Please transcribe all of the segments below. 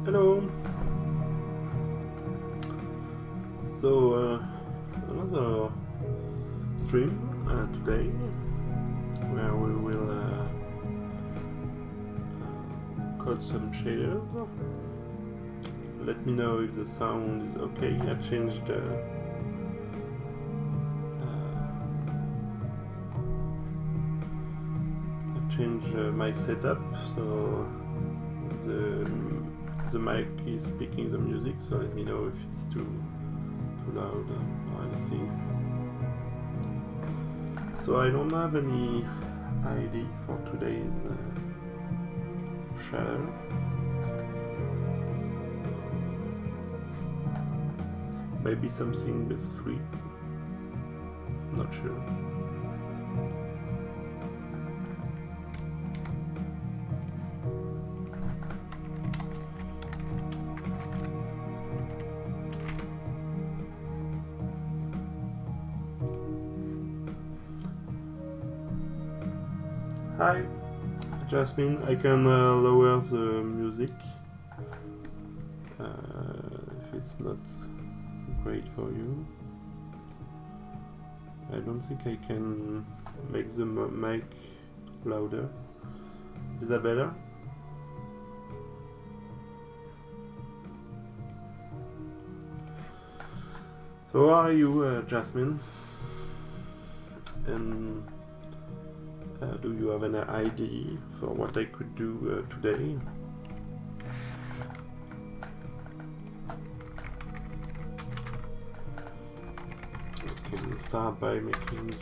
Hello. So another stream today where we will code some shaders. Let me know if the sound is okay. I changed my setup, so the mic is speaking the music, so let me know if it's too loud or anything. So I don't have any ID for today's shadow. Maybe something with 3. Not sure. Hi, Jasmine. I can lower the music if it's not great for you. I don't think I can make the mic louder. Is that better? So how are you, Jasmine? And do you have an idea for what I could do today? I can start by making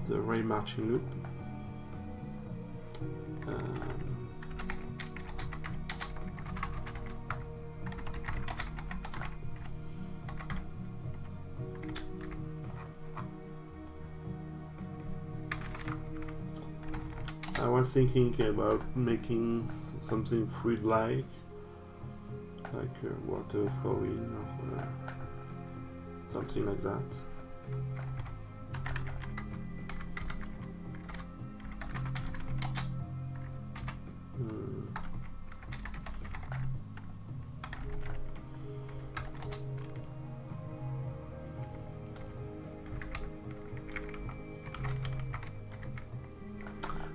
the ray marching loop. I was thinking about making something fluid-like, water flowing or something like that.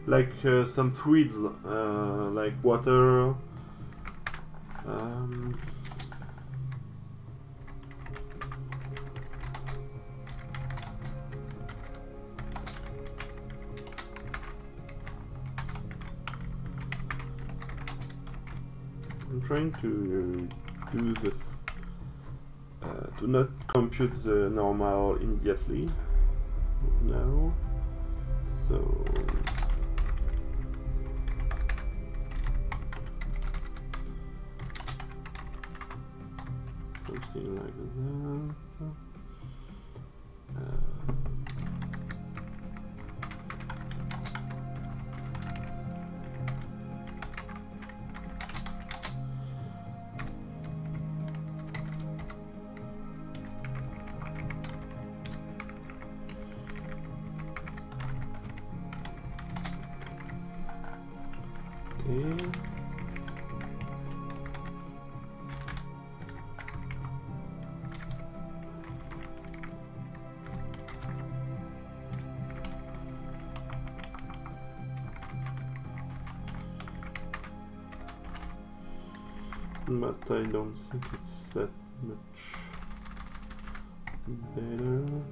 Like some fluids, like water. I'm trying to do this, to not compute the normal immediately now, so something like that. Okay. But I don't think it's that much better.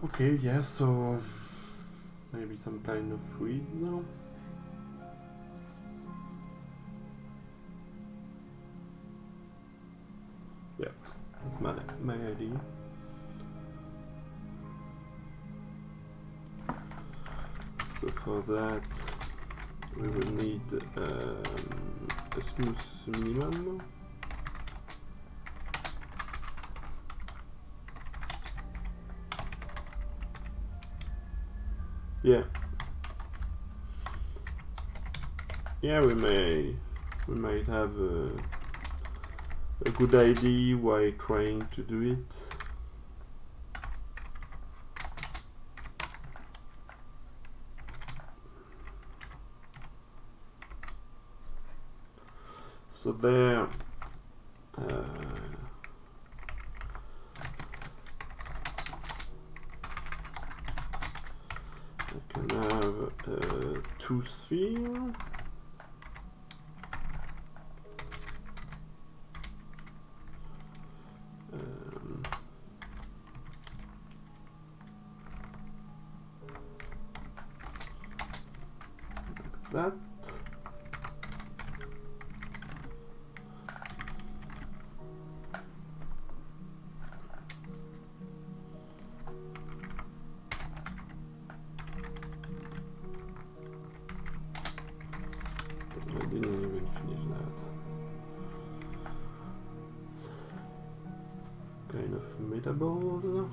Okay, yeah, so maybe some kind of fluid now. Yeah, that's my idea. So for that we will need a smooth minimum. Yeah. Yeah, we might have a good idea while trying to do it. So there I can have two spheres. That. I didn't even finish that. Kind of metaboard.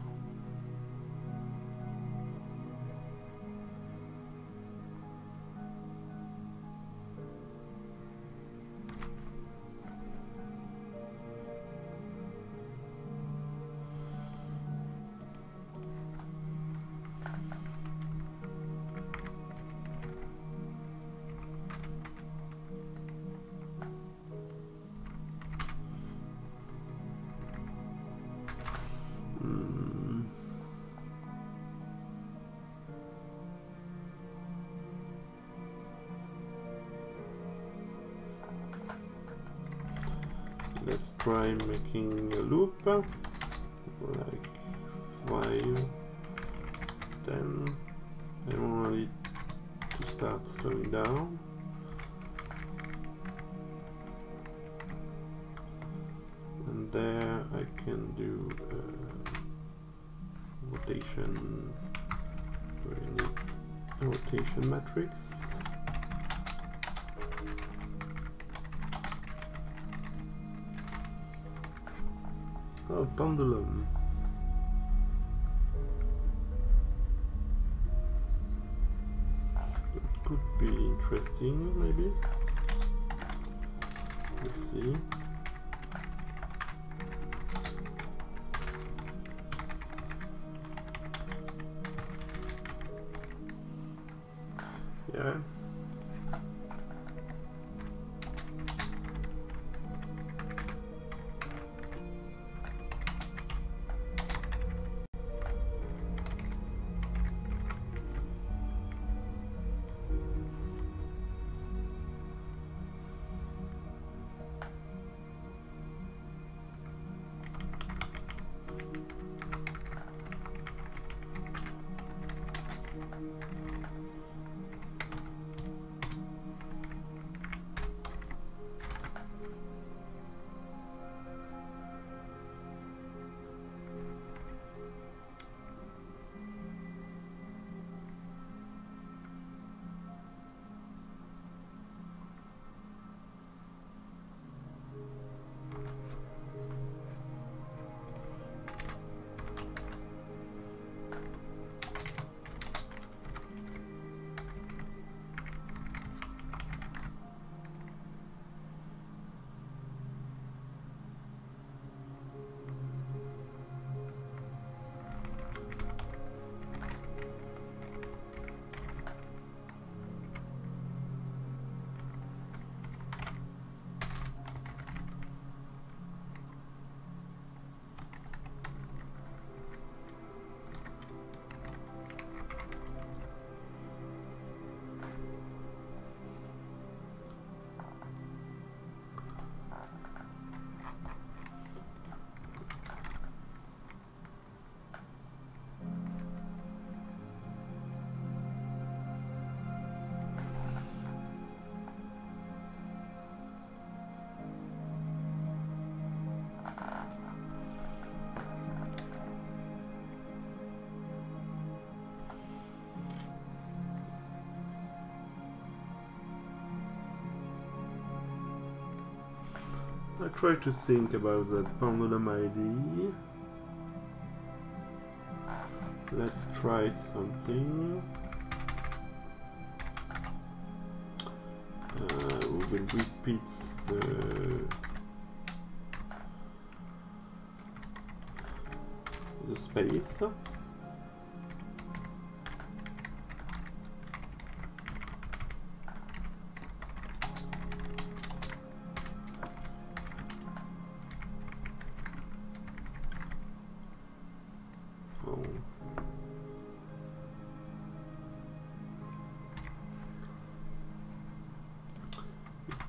Let's try making a loop, like 5, 10. I want it to start slowing down. And there I can do rotation, so I need a rotation matrix. Oh, pendulum. That could be interesting, maybe. Let's see. Yeah. I try to think about that pendulum ID. Let's try something. We will repeat the space.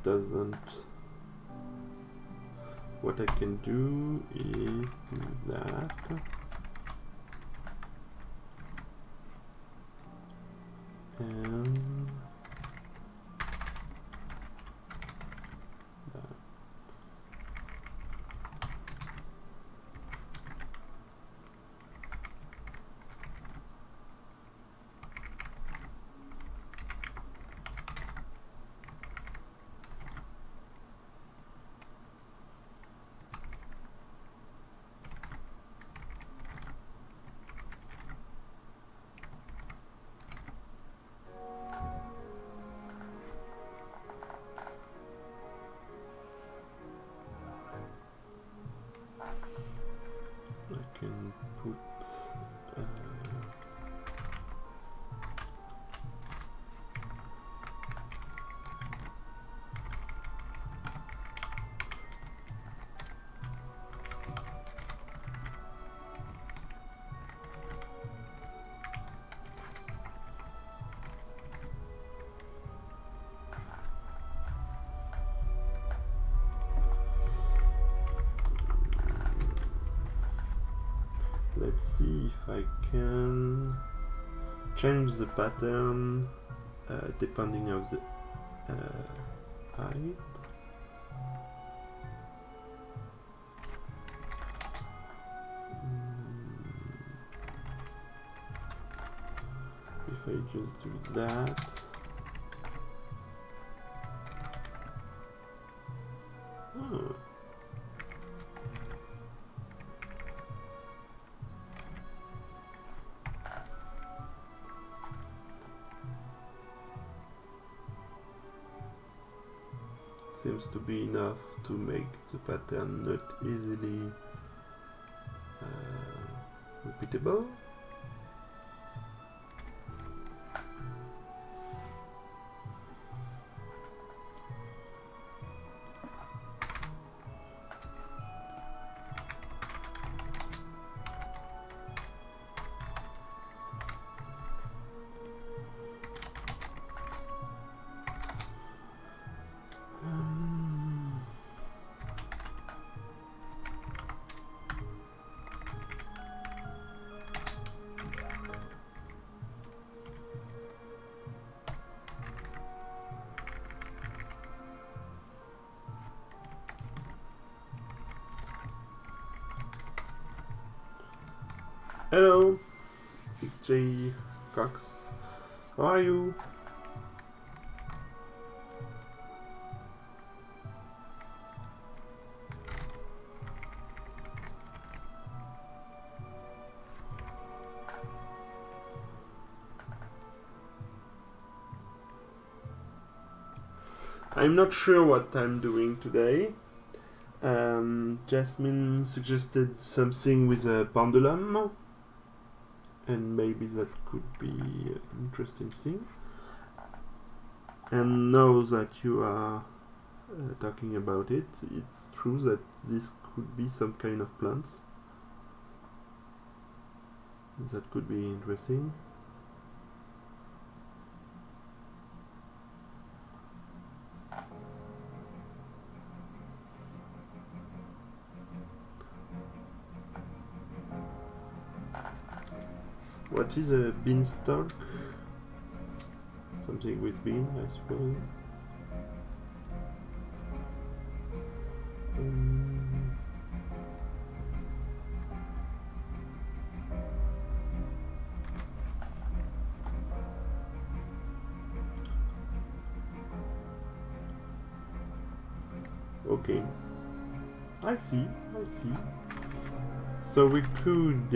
doesn't. What I can do is do that. And that. I can put let's see if I can change the pattern depending of the height. If I just do that. Oh. Seems to be enough to make the pattern not easily repeatable. Hello, Big J Cox. How are you? I'm not sure what I'm doing today. Jasmine suggested something with a pendulum, and maybe that could be an interesting thing. And now that you are talking about it, it's true that this could be some kind of plant. That could be interesting. What is a beanstalk? Something with bean, I suppose. Okay. I see. So we could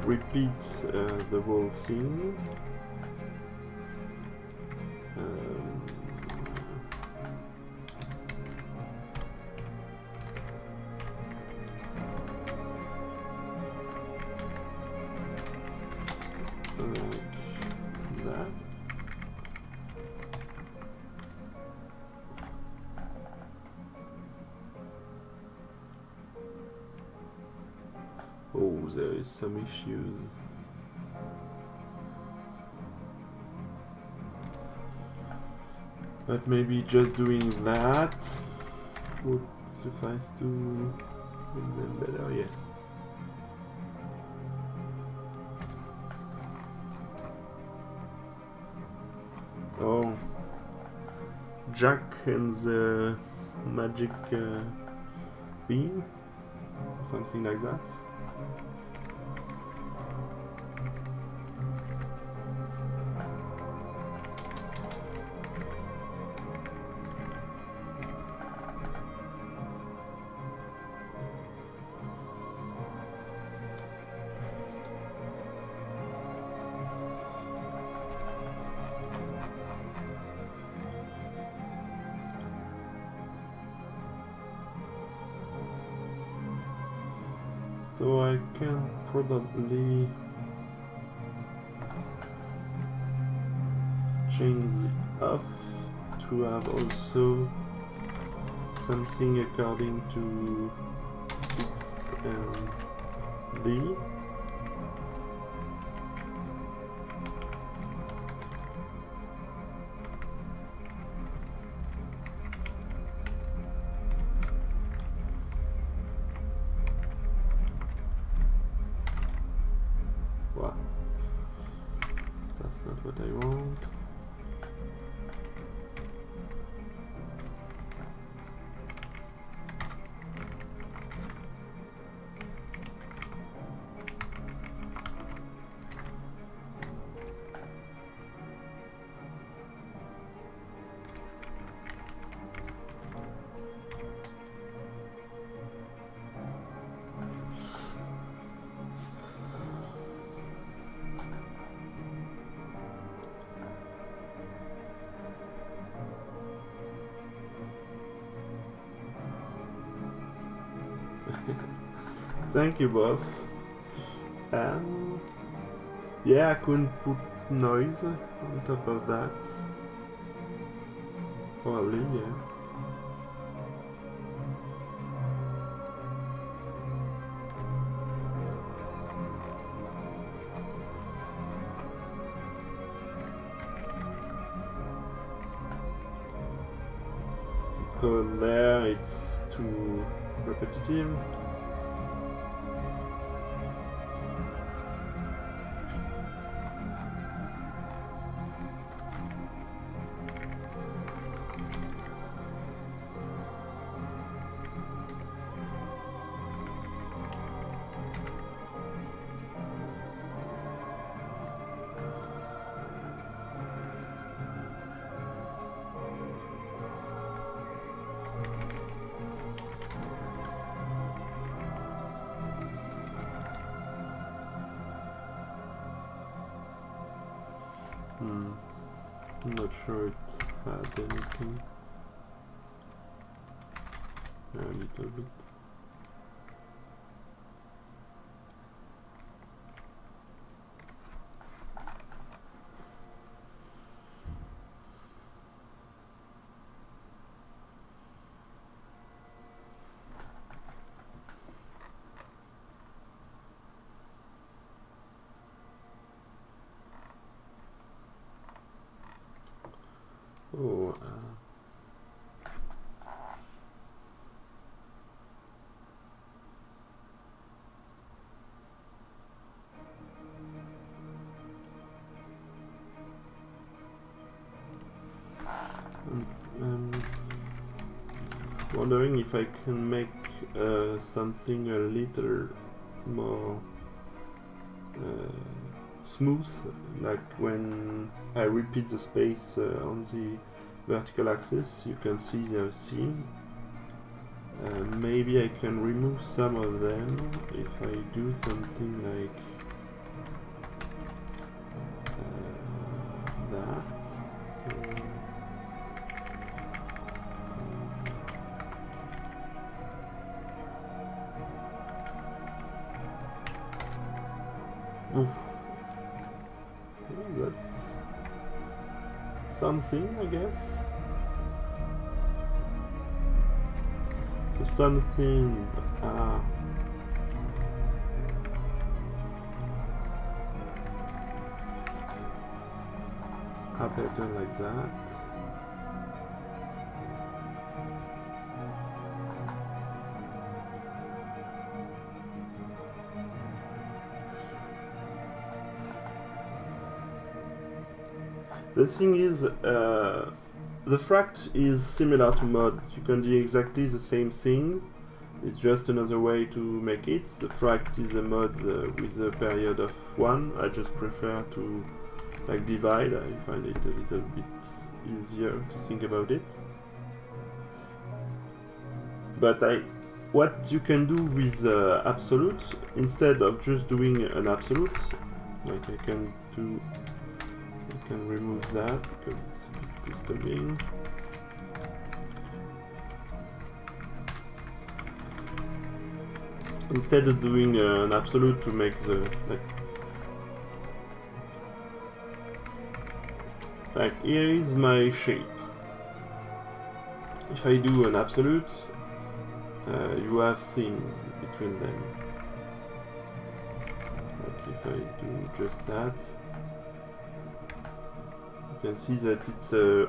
repeat the whole thing. Like that. Oh, there is some issues. But maybe just doing that would suffice to make them better, yeah. Oh, Jack and the magic beam, something like that. So I can probably change the off to have also something according to X and D. Wow, that's not what I want. Thank you, boss. Yeah, I couldn't put noise on top of that. Probably, yeah. Because there it's too repetitive. I'm not sure it had anything. Yeah, a little bit. Oh, I'm wondering if I can make something a little more smooth, like when I repeat the space on the vertical axis, you can see the seams. Maybe I can remove some of them if I do something like that. That's something, I guess. So something a pattern like that. The thing is, the fract is similar to mod. You can do exactly the same things. It's just another way to make it. The fract is a mod with a period of 1. I just prefer to like divide. I find it a little bit easier to think about it. But what you can do with absolute, instead of just doing an absolute, like I can remove that because it's a bit disturbing. Instead of doing an absolute to make the like here is my shape. If I do an absolute, you have things between them. Like if I do just that, you can see that it's a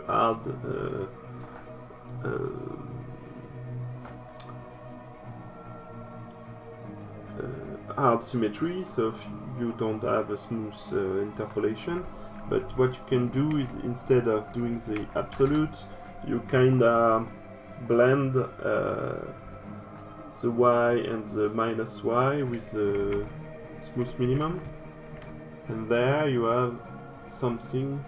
hard symmetry, so if you don't have a smooth interpolation. But what you can do is, instead of doing the absolute, you kinda blend the y and the minus y with the smooth minimum, and there you have something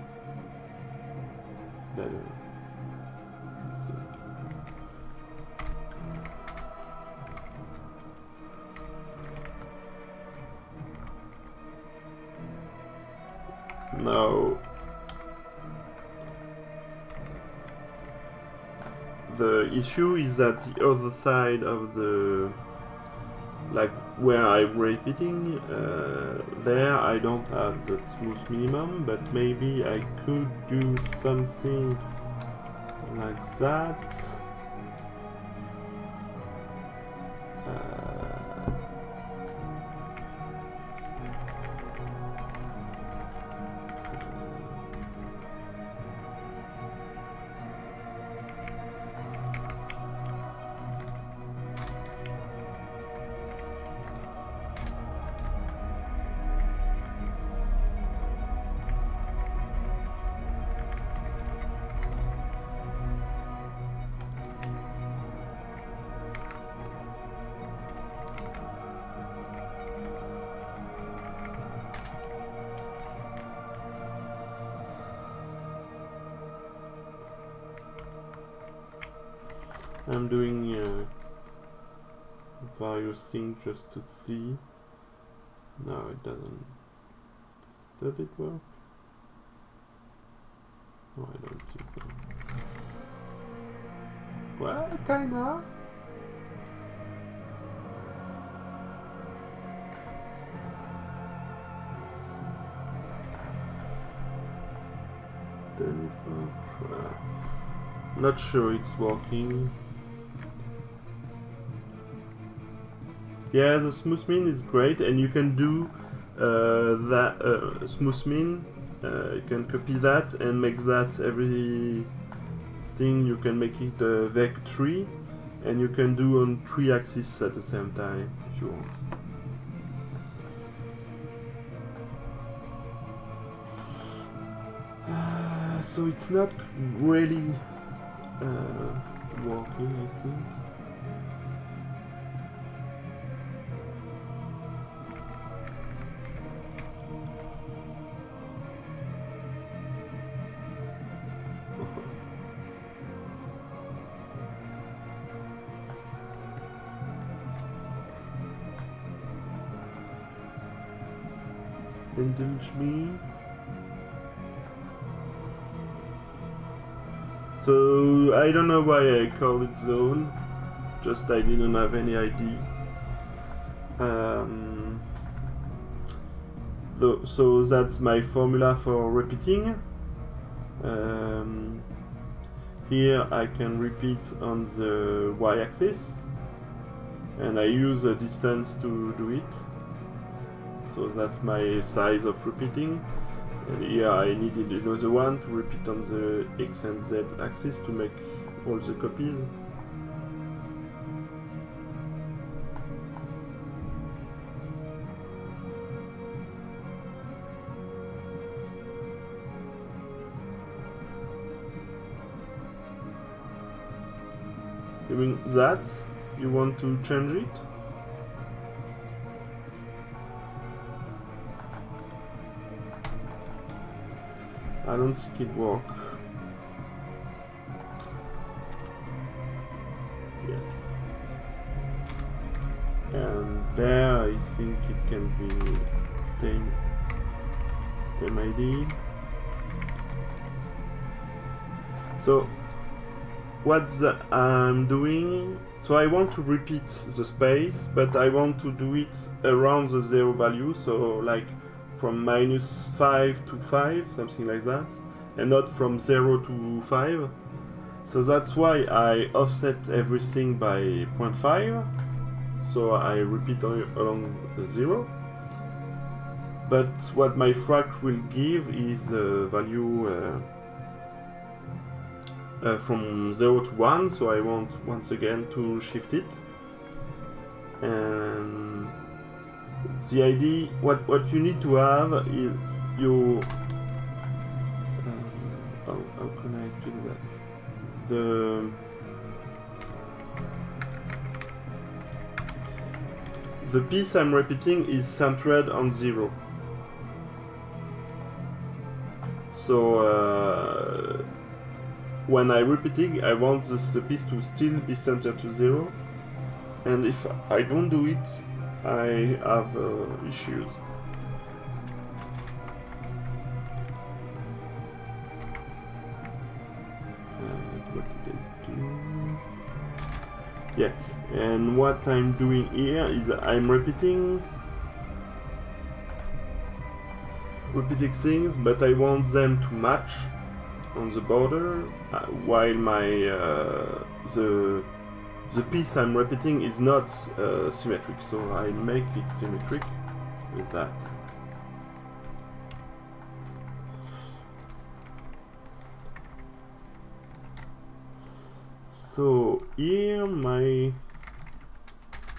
better. Now, the issue is that the other side of the, like where I'm repeating, there I don't have that smooth minimum, but maybe I could do something like that. I'm doing various things just to see. No, it doesn't. Does it work? Oh, I don't see so. Well, kinda. Does it work? Not sure it's working. Yeah, the smooth min is great, and you can do that smooth min. You can copy that and make that every thing. You can make it a vec 3, and you can do on 3 axes at the same time if you want. So it's not really working, I think. Indulge me. So I don't know why I call it zone, just I didn't have any idea. So that's my formula for repeating. Here I can repeat on the y-axis, and I use a distance to do it. So that's my size of repeating. And here I needed another one to repeat on the X and Z axis to make all the copies. doing that. You want to change it? I don't think it works. Yes. And there I think it can be same idea. So what I'm doing, so I want to repeat the space, but I want to do it around the 0 value, so like from -5 to 5, something like that, and not from 0 to 5. So that's why I offset everything by 0.5, so I repeat along the 0. But what my frac will give is a value from 0 to 1, so I want once again to shift it. And the idea, what you need to have is you how can I explain that? The piece I'm repeating is centered on 0. So when I'm repeating, I want the piece to still be centered to 0, and if I don't do it, I have issues. What did I do? Yeah, and what I'm doing here is I'm repeating things, but I want them to match on the border, while my the piece I'm repeating is not symmetric, so I make it symmetric with that. So here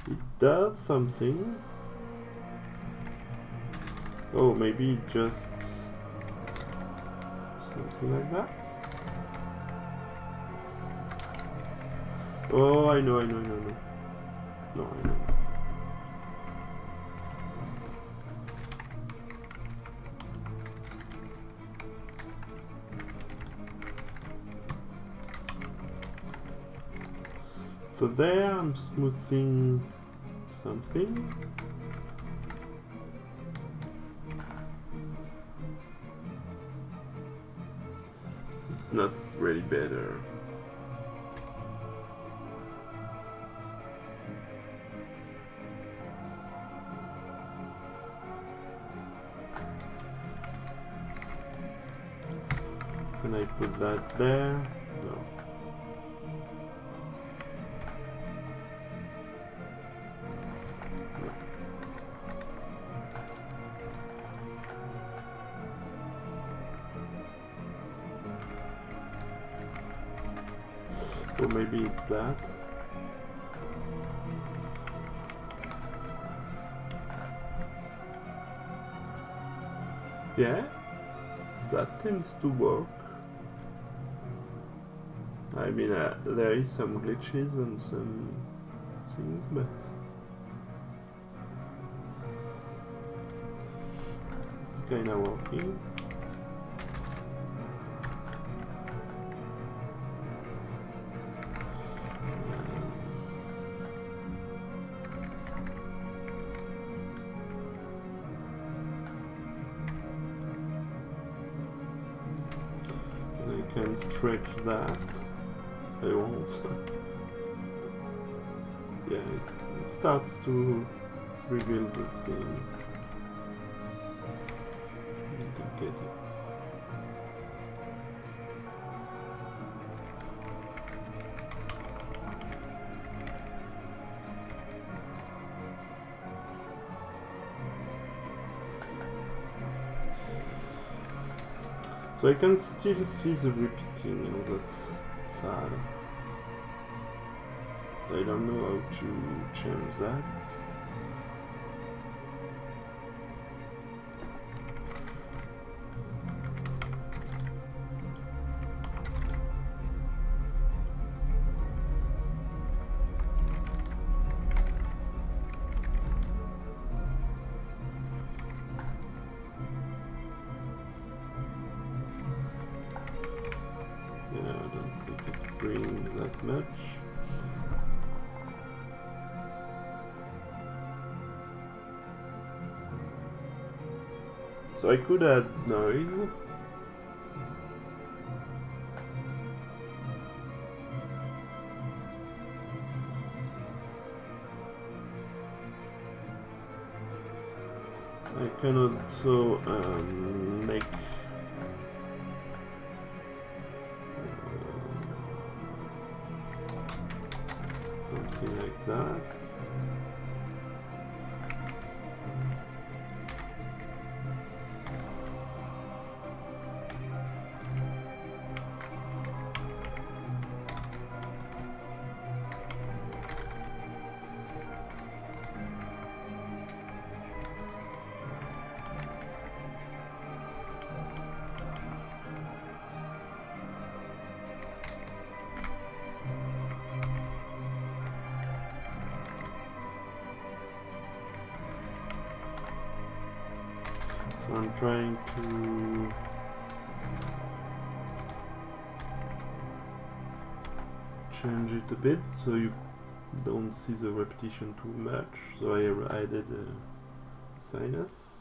it does something. Oh, maybe just something like that. Oh, I know. No, I know. So there I'm smoothing something. It's not really better. Can I put that there? No. Or maybe it's that. Yeah, that tends to work. I mean, there is some glitches and some things, but it's kinda working. I can stretch that. I won't. Yeah, it starts to reveal the things. You can get it. So I can still see the repeating, and that's sad. I don't know how to change that. think it brings that much. So I could add noise. I can also make something like that. So I'm trying to change it a bit so you don't see the repetition too much. So I added a sinus.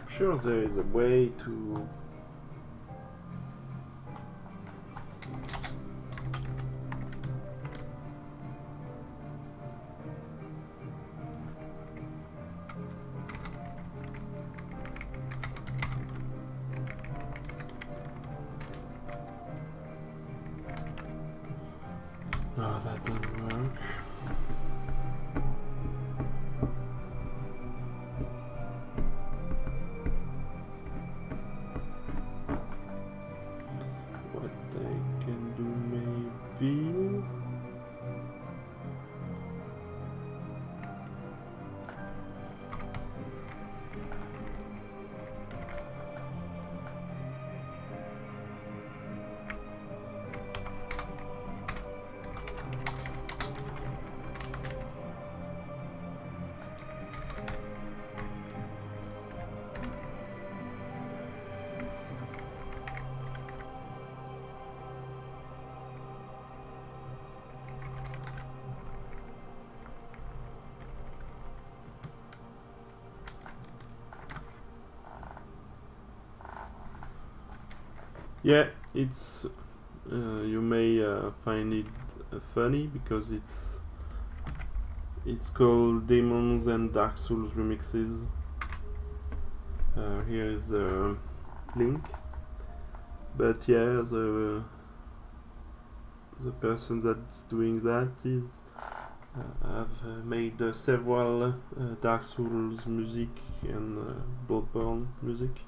Sure, there is a way to no, that doesn't work. Yeah, it's you may find it funny because it's called Demons and Dark Souls Remixes. Here is the link, but yeah, the person that's doing that is have made several Dark Souls music and Bloodborne music.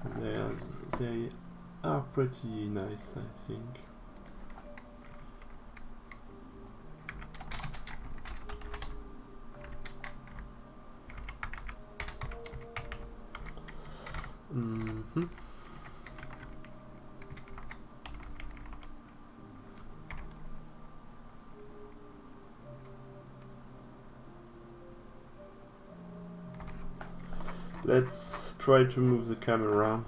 And they are pretty nice, I think. Let's try to move the camera.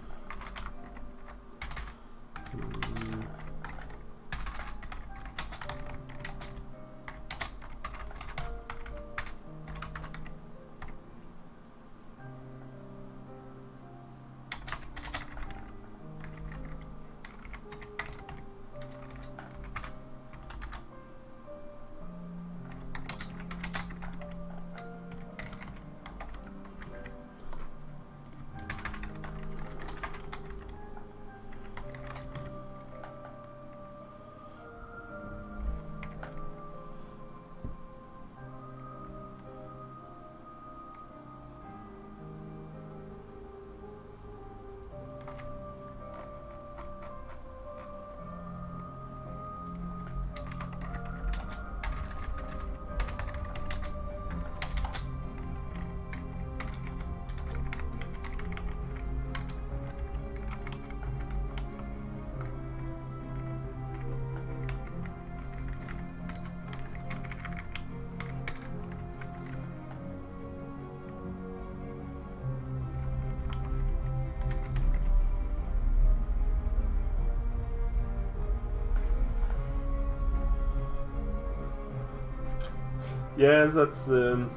Yeah, that's the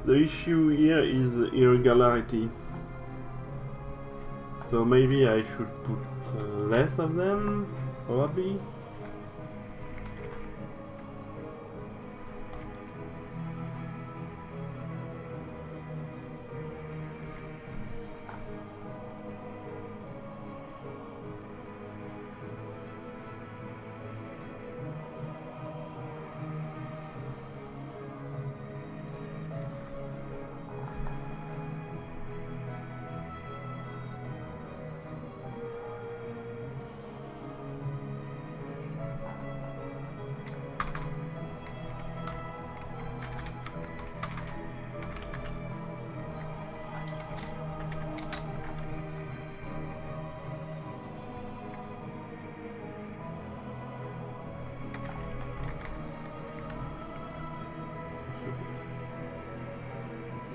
issue here is irregularity. So maybe I should put less of them, probably.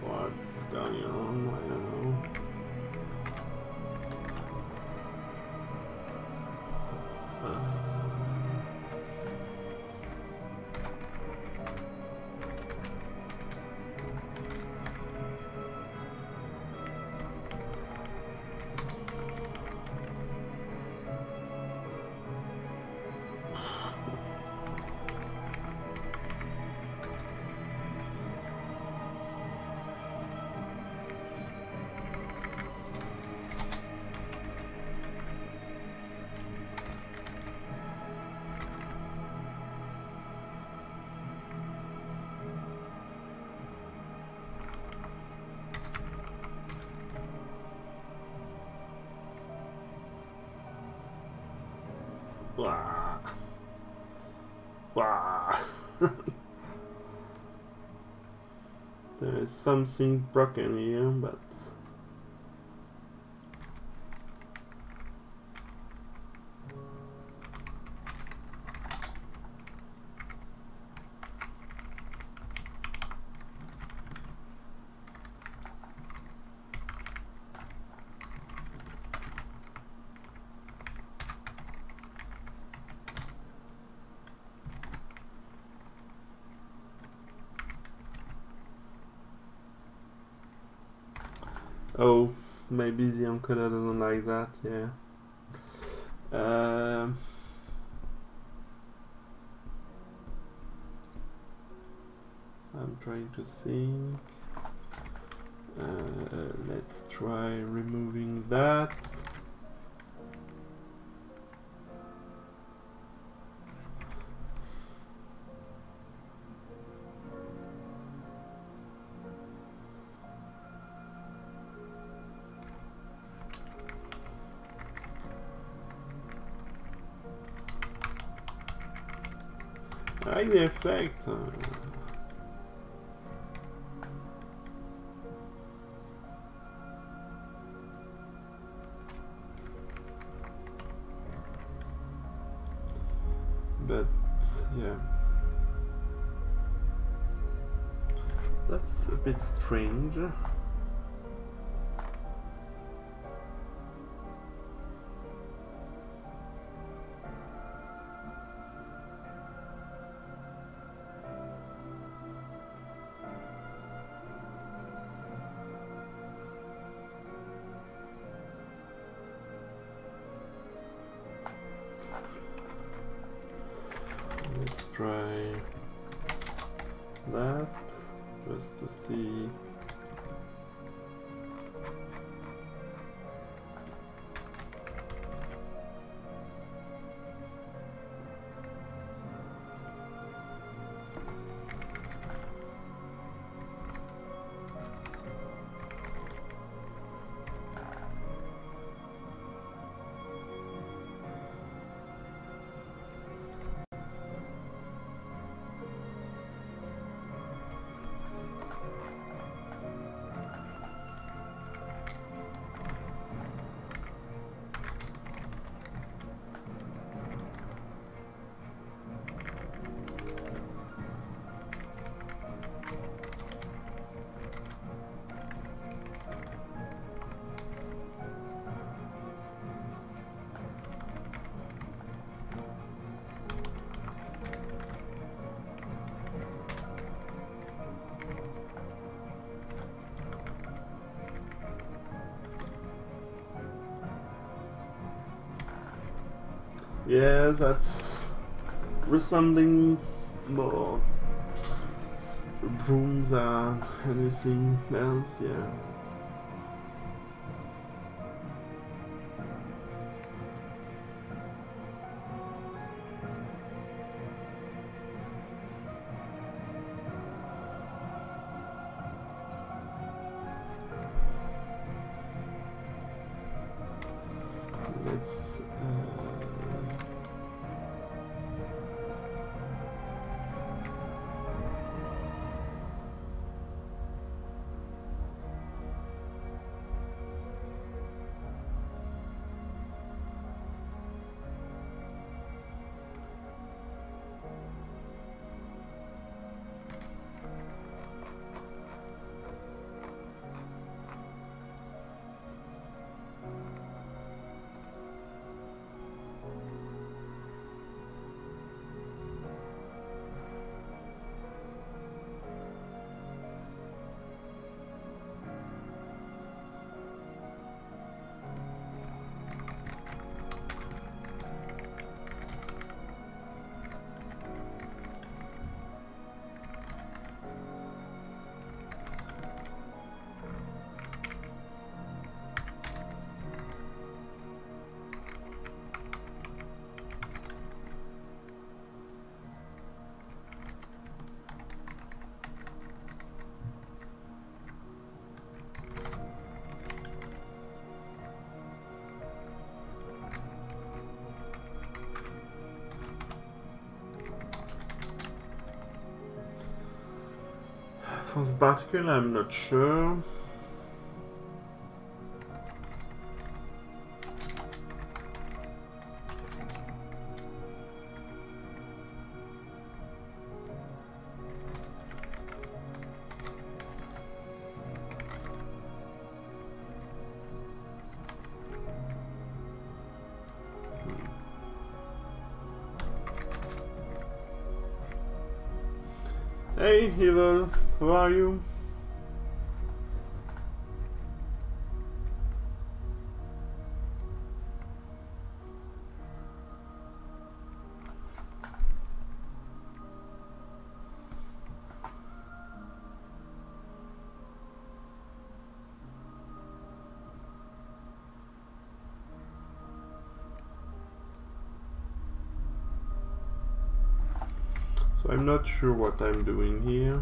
What's going on? I don't know. Wah. Wah. There is something broken here, but oh, maybe the encoder doesn't like that, yeah. I'm trying to think. Let's try removing that. I like the effect. But yeah, that's a bit strange. Let's try that just to see. Yeah, that's resembling more brooms than anything else, yeah. Let's for the particle, I'm not sure. Hey, Evil, who are you? So I'm not sure what I'm doing here.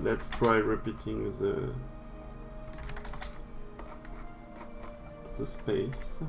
Let's try repeating the space.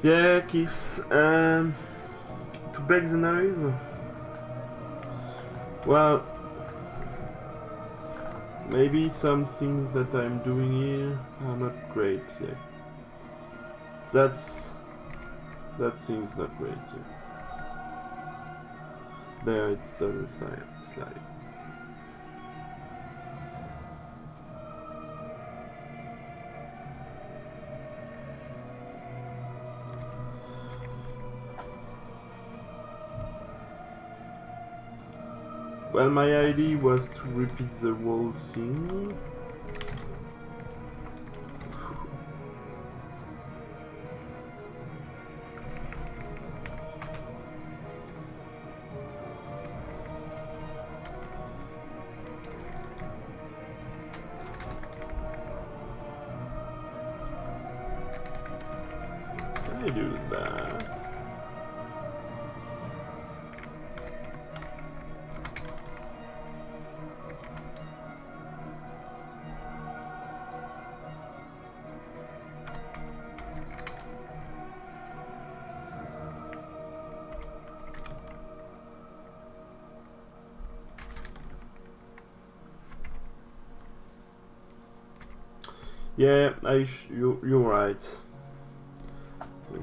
Yeah, keeps to bake the noise. Well, maybe some things that I'm doing here are not great yet. That thing's not great yet. There, it doesn't slide. Well, my idea was to repeat the whole thing. I do that? Yeah, you're right.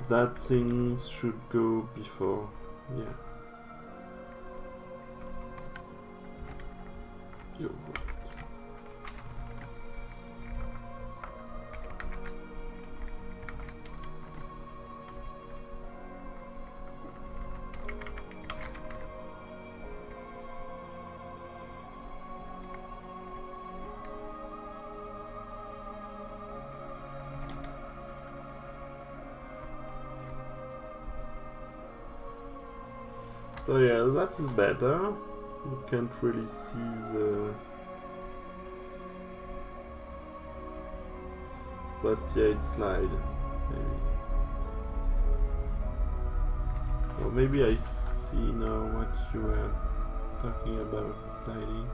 That thing should go before. Yeah. You're right. So yeah, that's better. You can't really see the... But yeah, it slide. Maybe. Or maybe I see now what you were talking about sliding.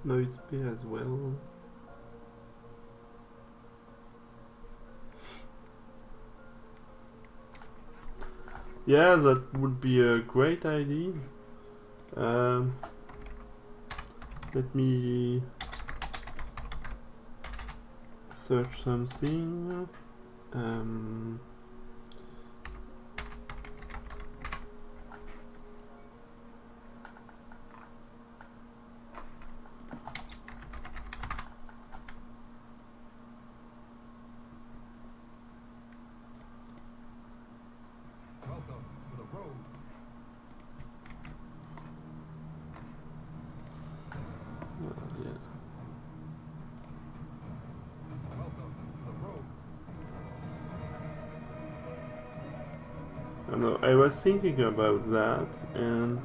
Noise P as well. Yeah, that would be a great idea. Let me search something. I was thinking about that, and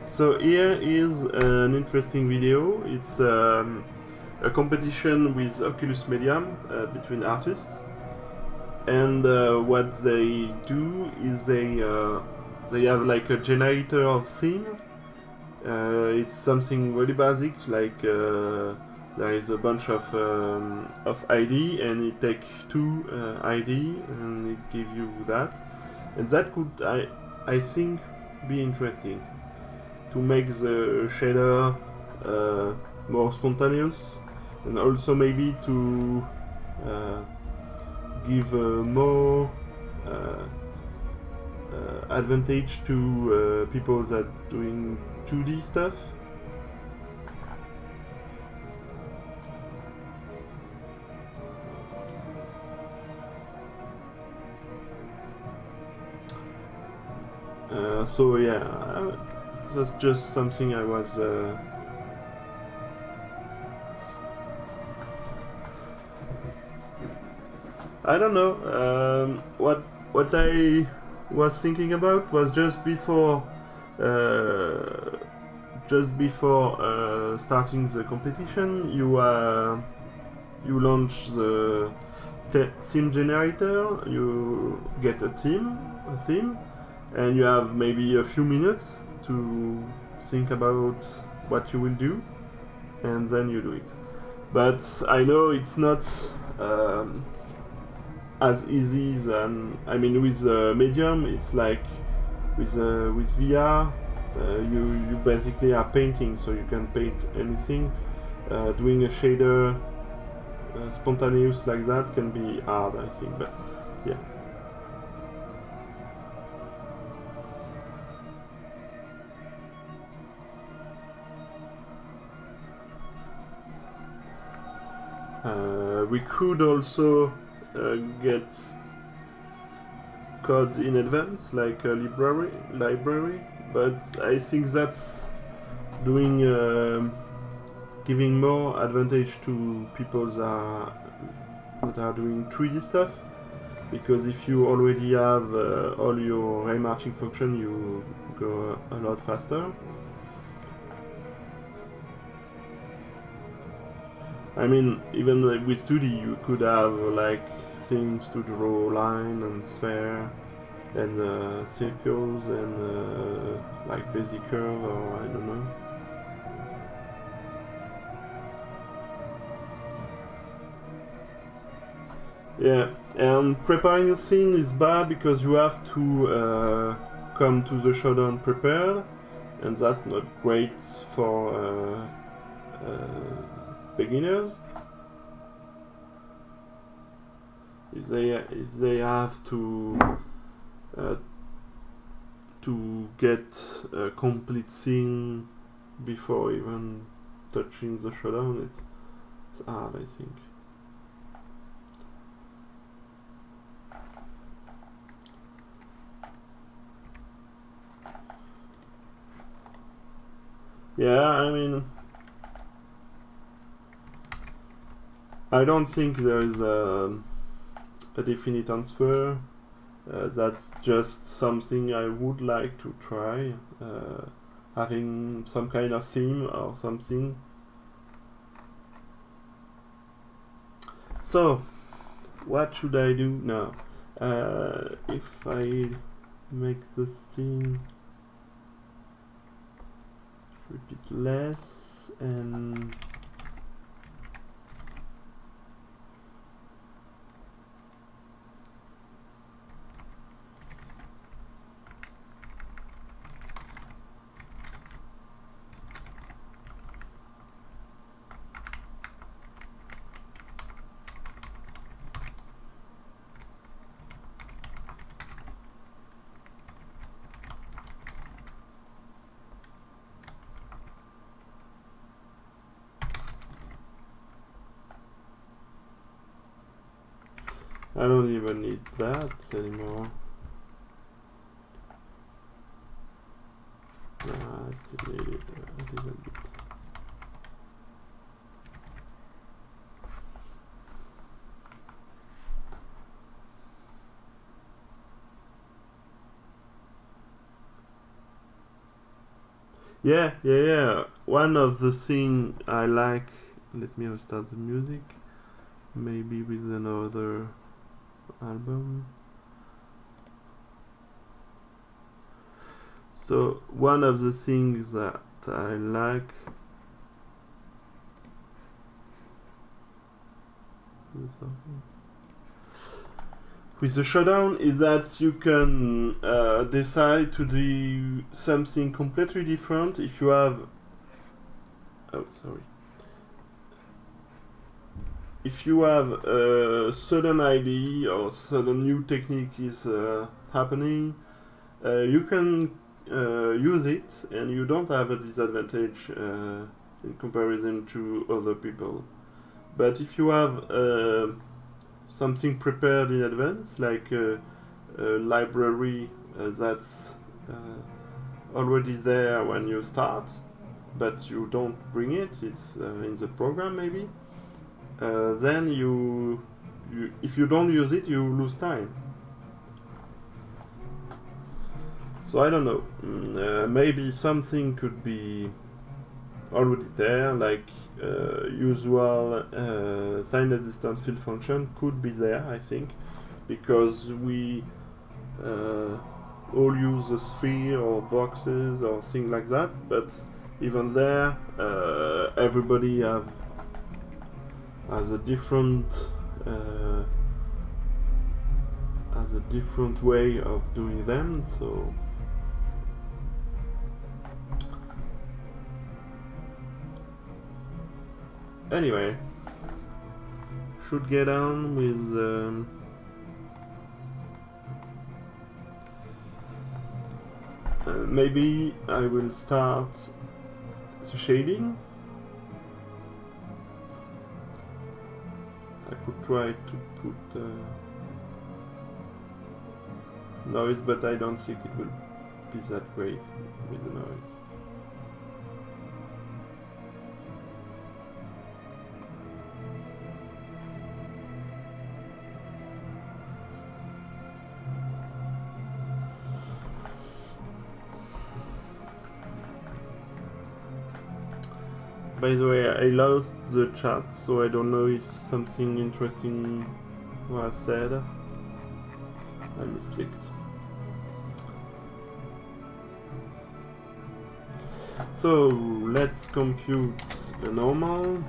so here is an interesting video. It's a competition with Oculus Media between artists, and what they do is they have like a generator of theme. It's something really basic, like there is a bunch of ID, and it takes two ID and it gives you that. and that could, I think, be interesting to make the shader more spontaneous, and also maybe to give more advantage to people that doing 2D stuff. So yeah, that's just something I was I don't know. What I was thinking about was just before starting the competition, you launch the theme generator. You get a theme, and you have maybe a few minutes to think about what you will do, and then you do it. But I know it's not as easy than, I mean, with Medium, it's like with VR, you basically are painting, so you can paint anything. Doing a shader spontaneous like that can be hard, I think, but yeah. We could also get code in advance, like a library, but I think that's doing giving more advantage to people that are doing 3D stuff, because if you already have all your ray marching function, you go a lot faster. I mean, even with 2D, you could have like things to draw line and sphere and circles and like basic curve, or I don't know. Yeah, and preparing the scene is bad because you have to come to the showdown prepared, and that's not great for beginners. If they have to get a complete scene before even touching the showdown, it's hard, I think. Yeah, I mean, I don't think there is a definite answer. That's just something I would like to try, having some kind of theme or something. So, what should I do now? If I make the scene a bit less and I don't even need that anymore. I still need it a little bit. Yeah. One of the things I like, let me restart the music, maybe with another album. So one of the things that I like with the shutdown is that you can decide to do something completely different if you have. Oh, sorry. If you have a sudden idea or sudden new technique is happening, you can use it and you don't have a disadvantage in comparison to other people. But if you have something prepared in advance, like a library that's already there when you start, but you don't bring it, it's in the program maybe, then if you don't use it, you lose time. So I don't know, maybe something could be already there, like usual sign at distance field function could be there, I think, because we all use a sphere or boxes or things like that, but even there everybody has a different way of doing them, so anyway, should get on with maybe I will start the shading. I could try to put noise, but I don't think it will be that great with the noise. By the way, I lost the chat, so I don't know if something interesting was said. I misclicked. So let's compute a normal.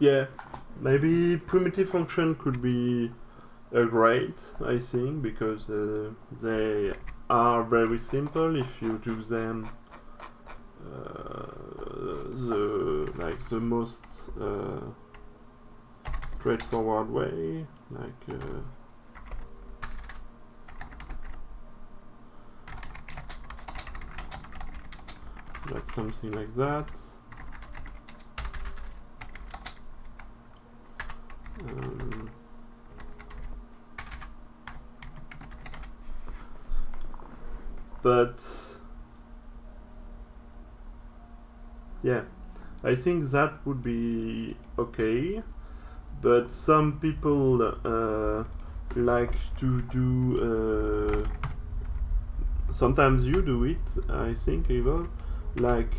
Yeah, maybe primitive function could be great, I think, because they are very simple if you do them the most straightforward way, like something like that. But yeah, I think that would be okay. But some people like to do. Sometimes you do it, I think, even like.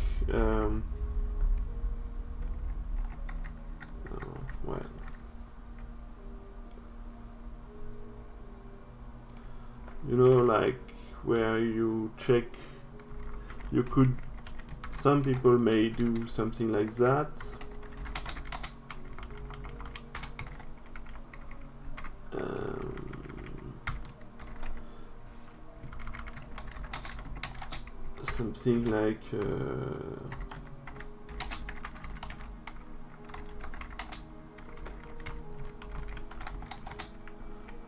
Well. You know, like where you check, you could, some people may do something like that. Something like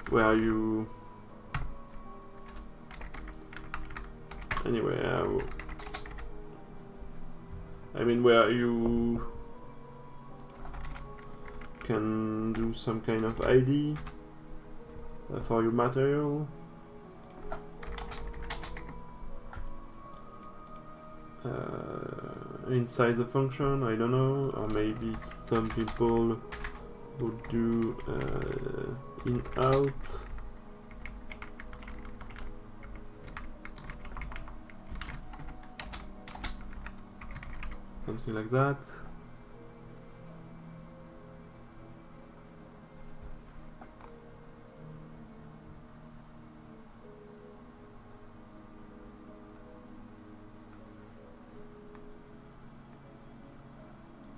where you anyway I mean where you can do some kind of ID for your material. Inside the function, I don't know, or maybe some people would do in out. Something like that.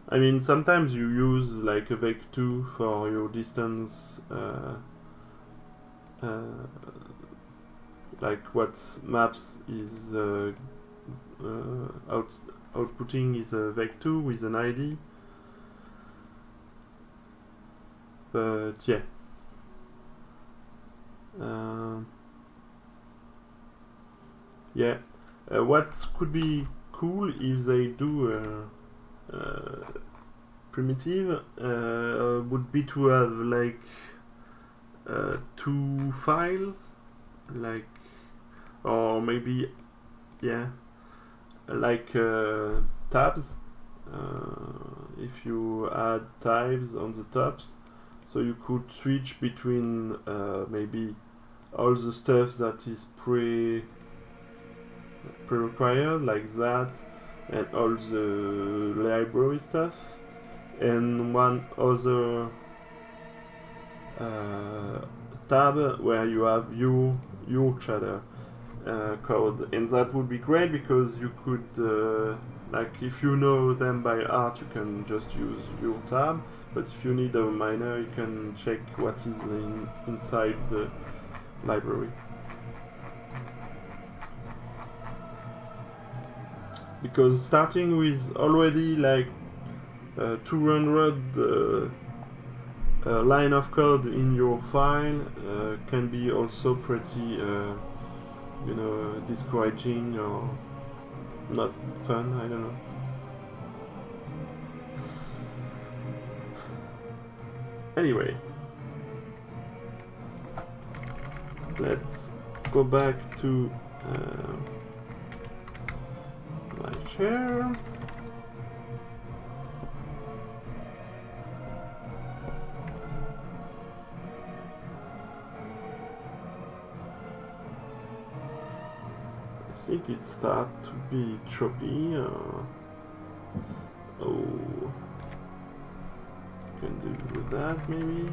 I mean, sometimes you use like a vec2 for your distance, like what maps is outputting is a vec2 with an ID. But yeah. Yeah. What could be cool if they do primitive would be to have like 2 files, like, or maybe, yeah, like tabs. If you add tabs on the tops, so you could switch between maybe all the stuff that is pre-required, like that, and all the library stuff, and one other tab where you have your shader code, and that would be great because you could like if you know them by heart you can just use your tab, but if you need a reminder you can check what is inside the library. Because starting with already like 200 line of code in your file can be also pretty, you know, discouraging or not fun, I don't know. Anyway, let's go back to my share. I think it starts to be choppy. Oh, can do with that maybe.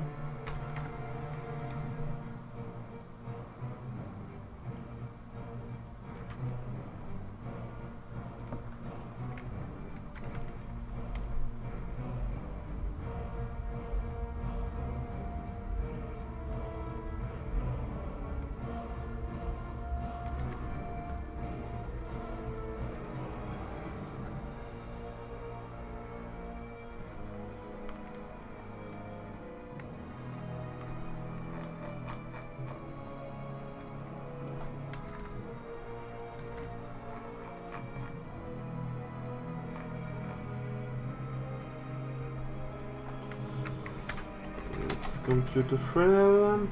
compute a Fresnel.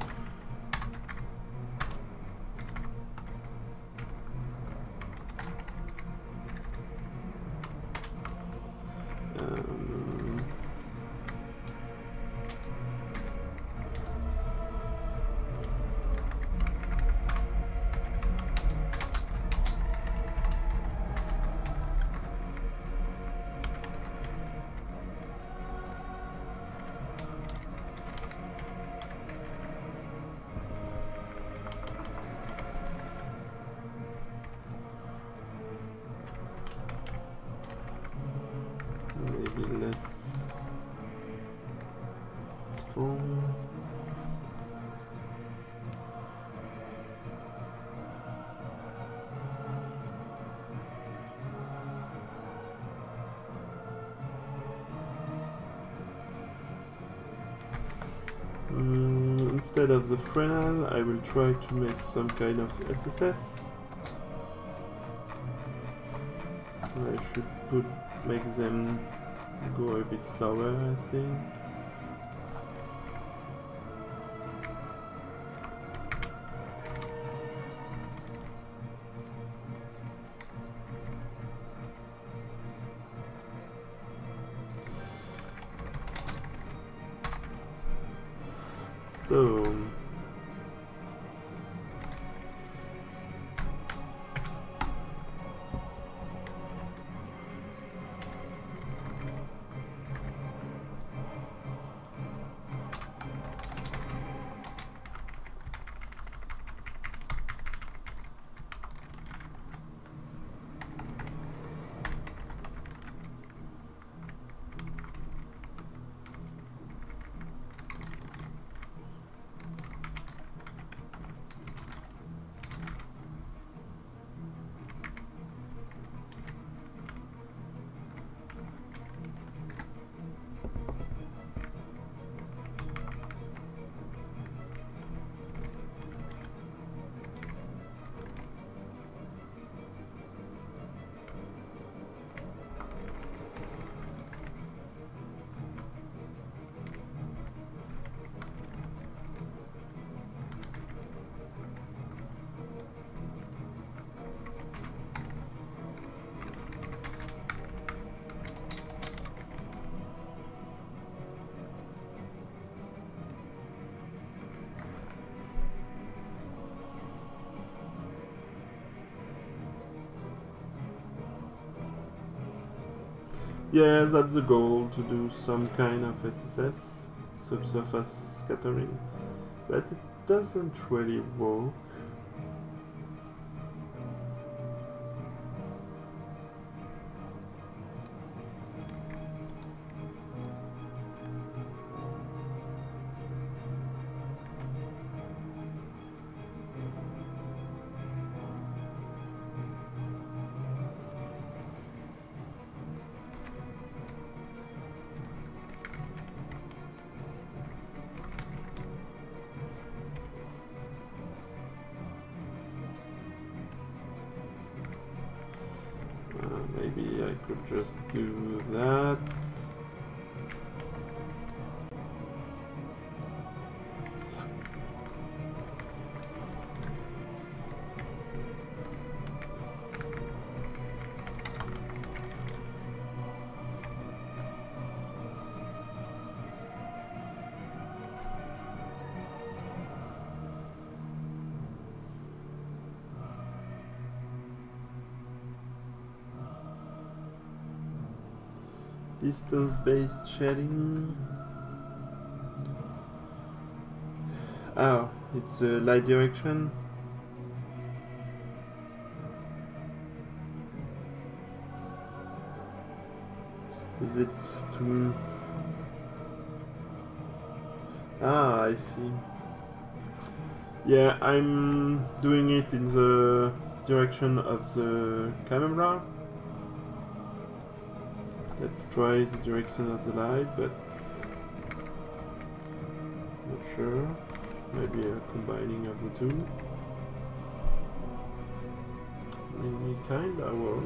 Maybe less strong. Instead of the Fresnel, I will try to make some kind of SSS. I should make them go a bit slower, I think. So yeah, that's the goal, to do some kind of SSS, subsurface scattering, but it doesn't really work. Maybe I could just do that. Distance-based shading. Oh, it's a light direction. Is it too... Ah, I see. Yeah, I'm doing it in the direction of the camera. Let's try the direction of the light, but not sure. Maybe a combining of the two. Maybe kinda work.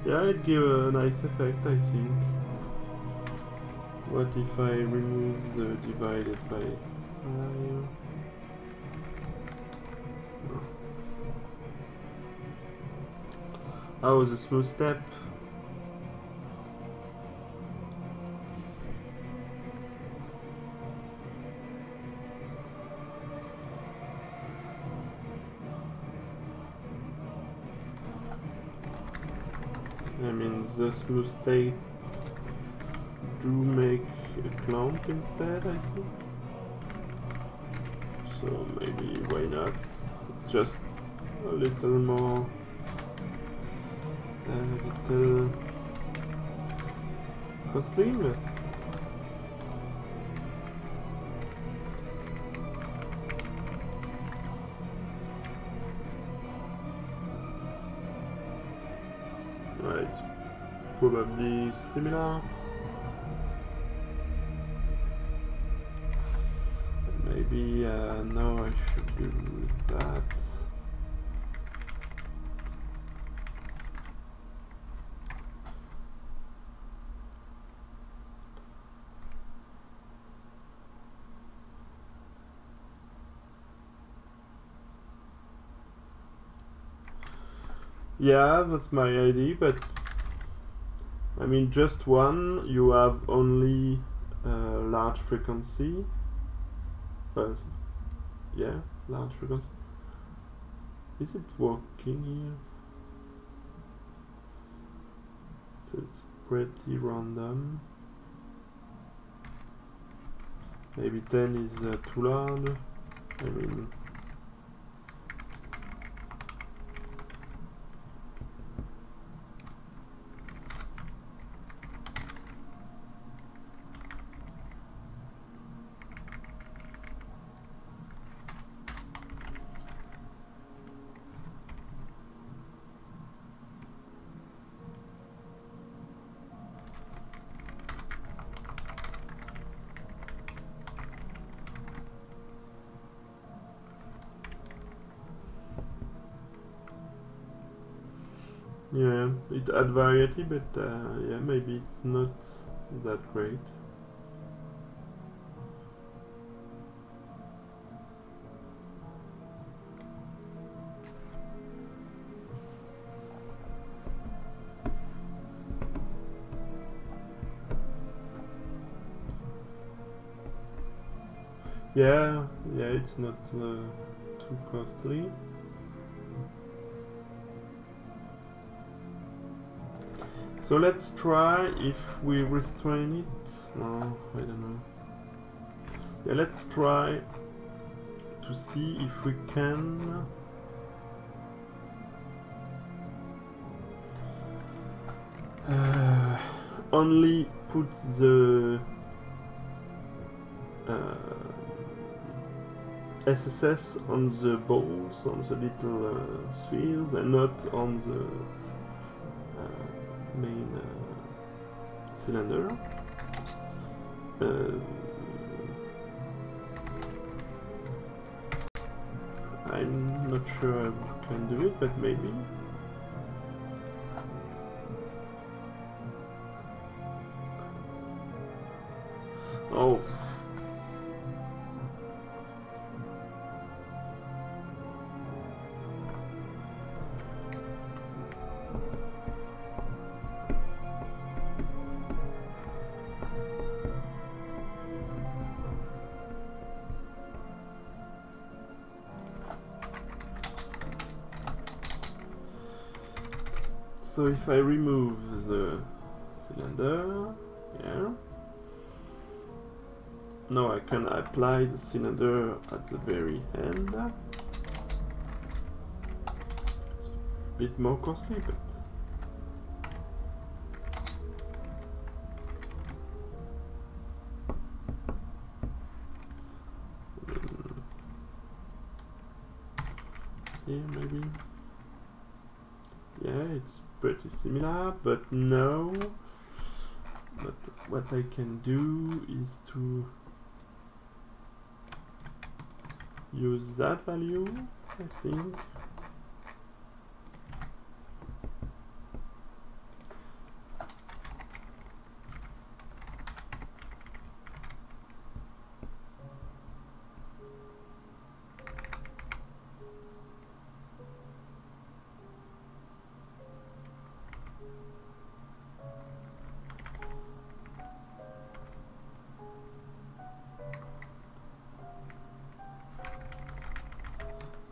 Yeah, it gave a nice effect, I think. What if I remove the divided by 5? No. Oh, the smooth step. I mean, the smooth state do make a clump instead, I think. So maybe why not? It's just a little more, a little costly, but it's probably similar. Maybe no, I should use that. Yeah, that's my idea, but I mean, just one, you have only large frequency. But yeah, large frequency. Is it working here? So it's pretty random. Maybe 10 is too loud. I mean, yeah, it adds variety, but yeah, maybe it's not that great. Yeah, it's not too costly. So let's try if we restrain it. No, I don't know. Yeah, let's try to see if we can only put the SSS on the balls, on the little spheres, and not on the main cylinder. I'm not sure I can do it, but maybe. Oh. So if I remove the cylinder, yeah, now I can apply the cylinder at the very end. It's a bit more costly, but here maybe. Yeah, it's pretty similar, but no. But what I can do is to use that value I think.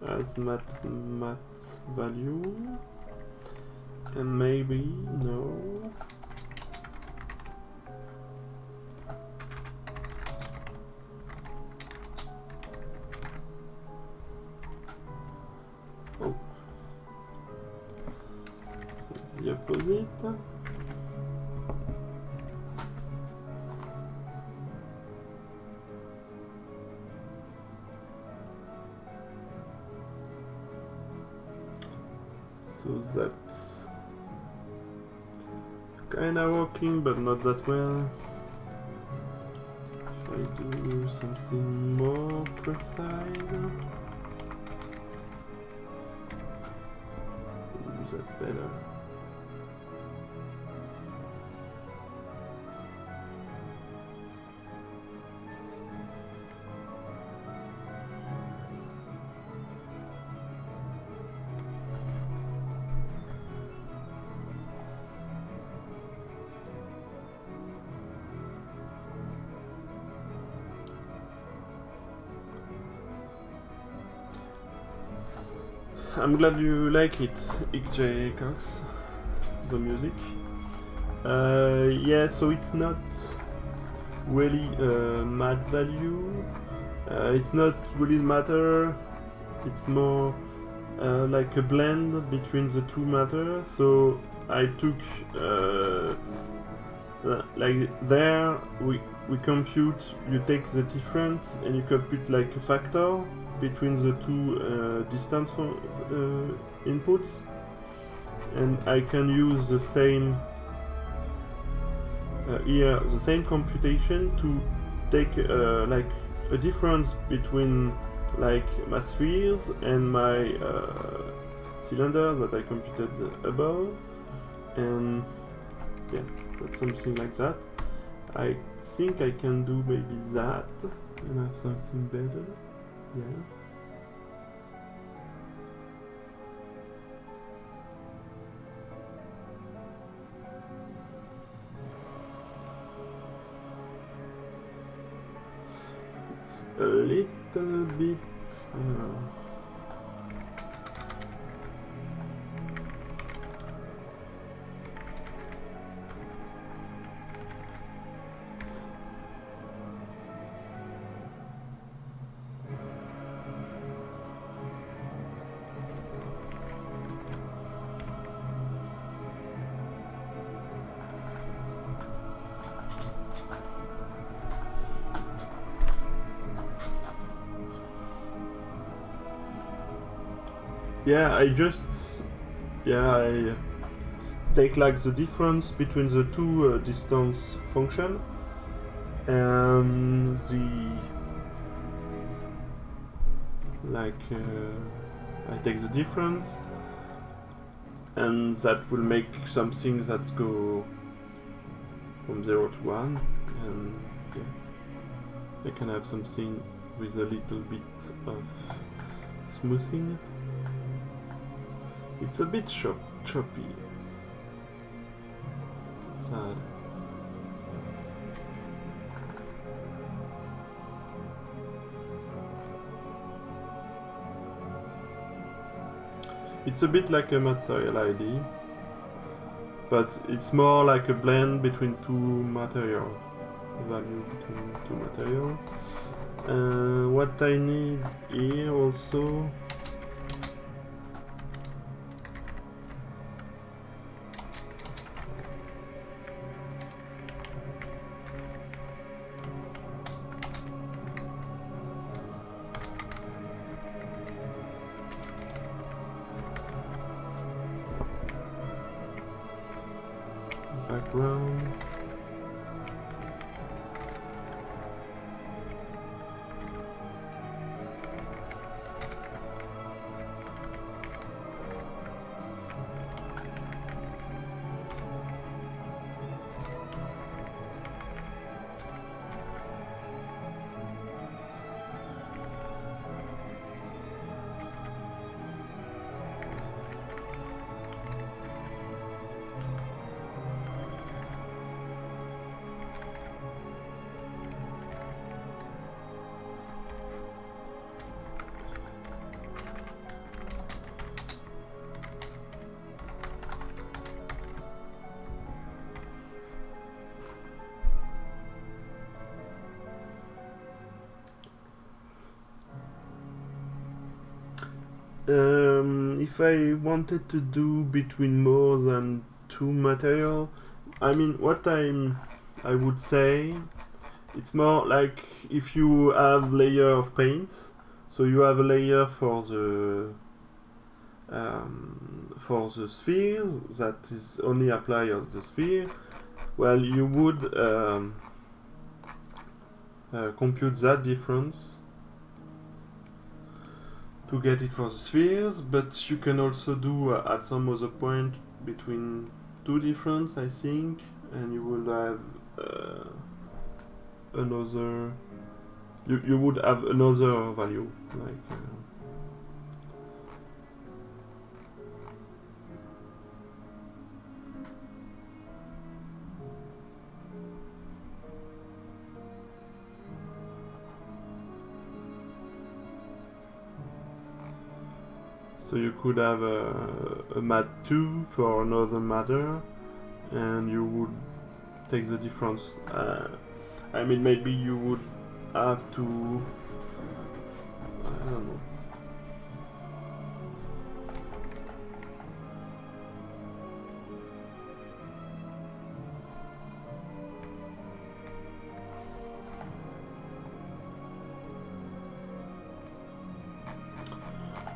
As mat value, and maybe no. Oh, so it's the opposite. So that's kinda working, but not that well. If I do something more precise, that's better. I'm glad you like it, XJ Cox, the music. Yeah, so it's not really matte value. It's not really matter. It's more like a blend between the two matter. So I took like there we compute. You take the difference and you compute like a factor between the two distance inputs, and I can use the same here the same computation to take like a difference between like my spheres and my cylinder that I computed above, and yeah, that's something like that. I think I can do maybe that and have something better. Yeah. It's a little bit yeah, I take like the difference between the two distance function and I take the difference, and that will make something that go from 0 to 1, and yeah, I can have something with a little bit of smoothing. It's a bit choppy. Sad. It's a bit like a material ID, but it's more like a blend between two material, value between two material. What I need here also, background. If I wanted to do between more than two material, I mean, what I would say, it's more like if you have layer of paints, so you have a layer for the spheres that is only applied on the sphere. Well, you would compute that difference to get it for the spheres, but you can also do at some other point between two difference, I think, and you will have another. You would have another value, like. So you could have a mat 2 for another matter, and you would take the difference. I mean, maybe you would have to, I don't know.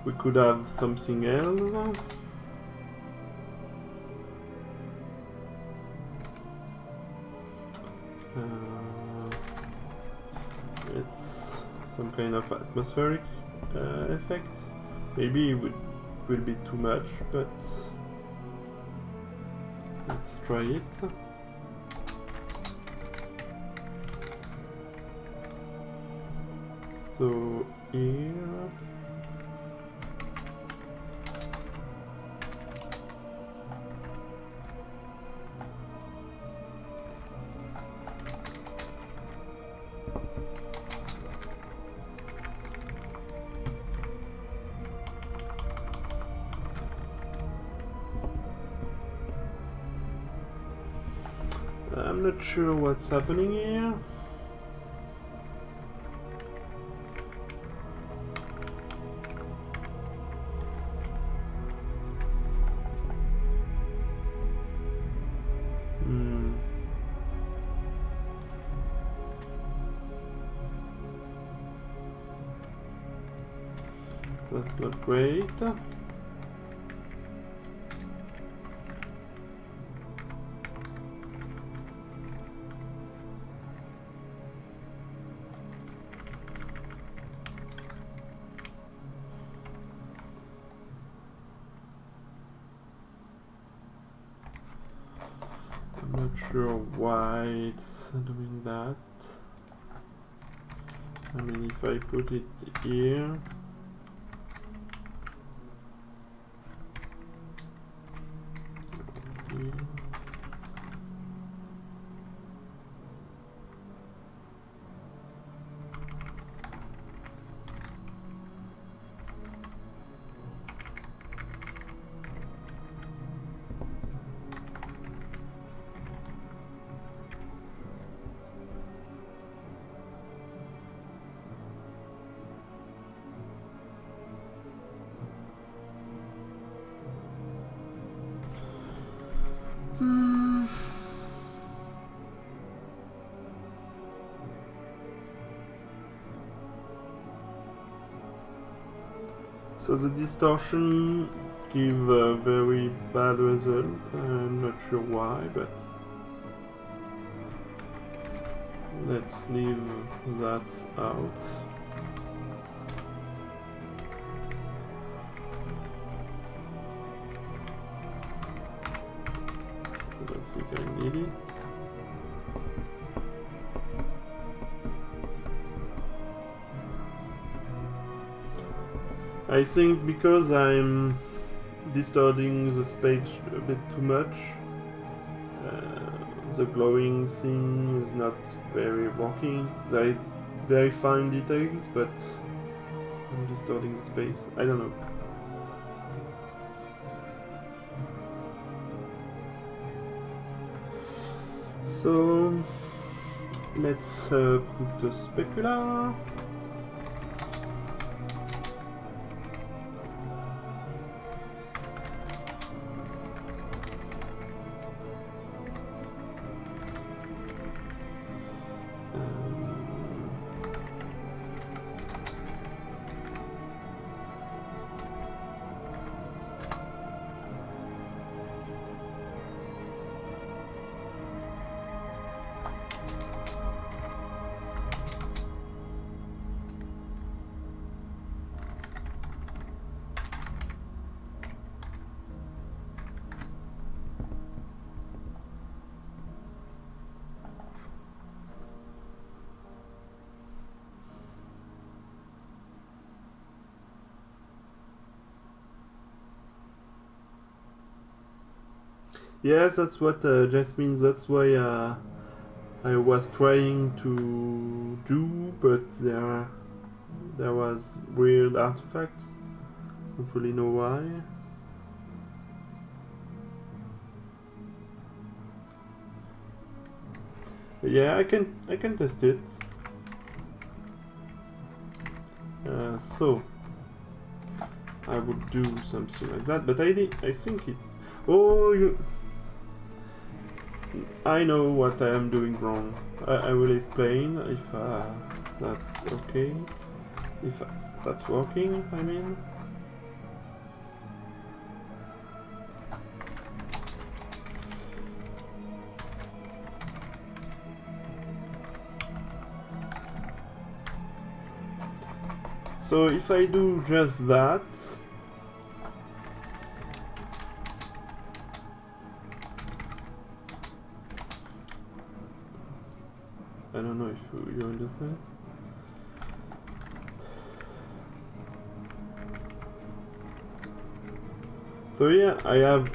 We could have something else. It's some kind of atmospheric effect. Maybe it will be too much, but let's try it. So here. I'm not sure what's happening here. That's not great. I'm not sure why it's doing that. I mean, if I put it here. So the distortion give a very bad result. I'm not sure why, but let's leave that out. I don't think I need it. I think because I'm distorting the space a bit too much, the glowing thing is not very working. There is very fine details, but I'm distorting the space. I don't know. So let's put the specular. Yes, that's what just means. That's why I was trying to do, but there was weird artifacts. Don't really know why. But yeah, I can test it. So I would do something like that, but I think it's. Oh, I know what I am doing wrong. I will explain if that's okay. If that's working, I mean. So if I do just that, I don't know if you understand. So yeah, I have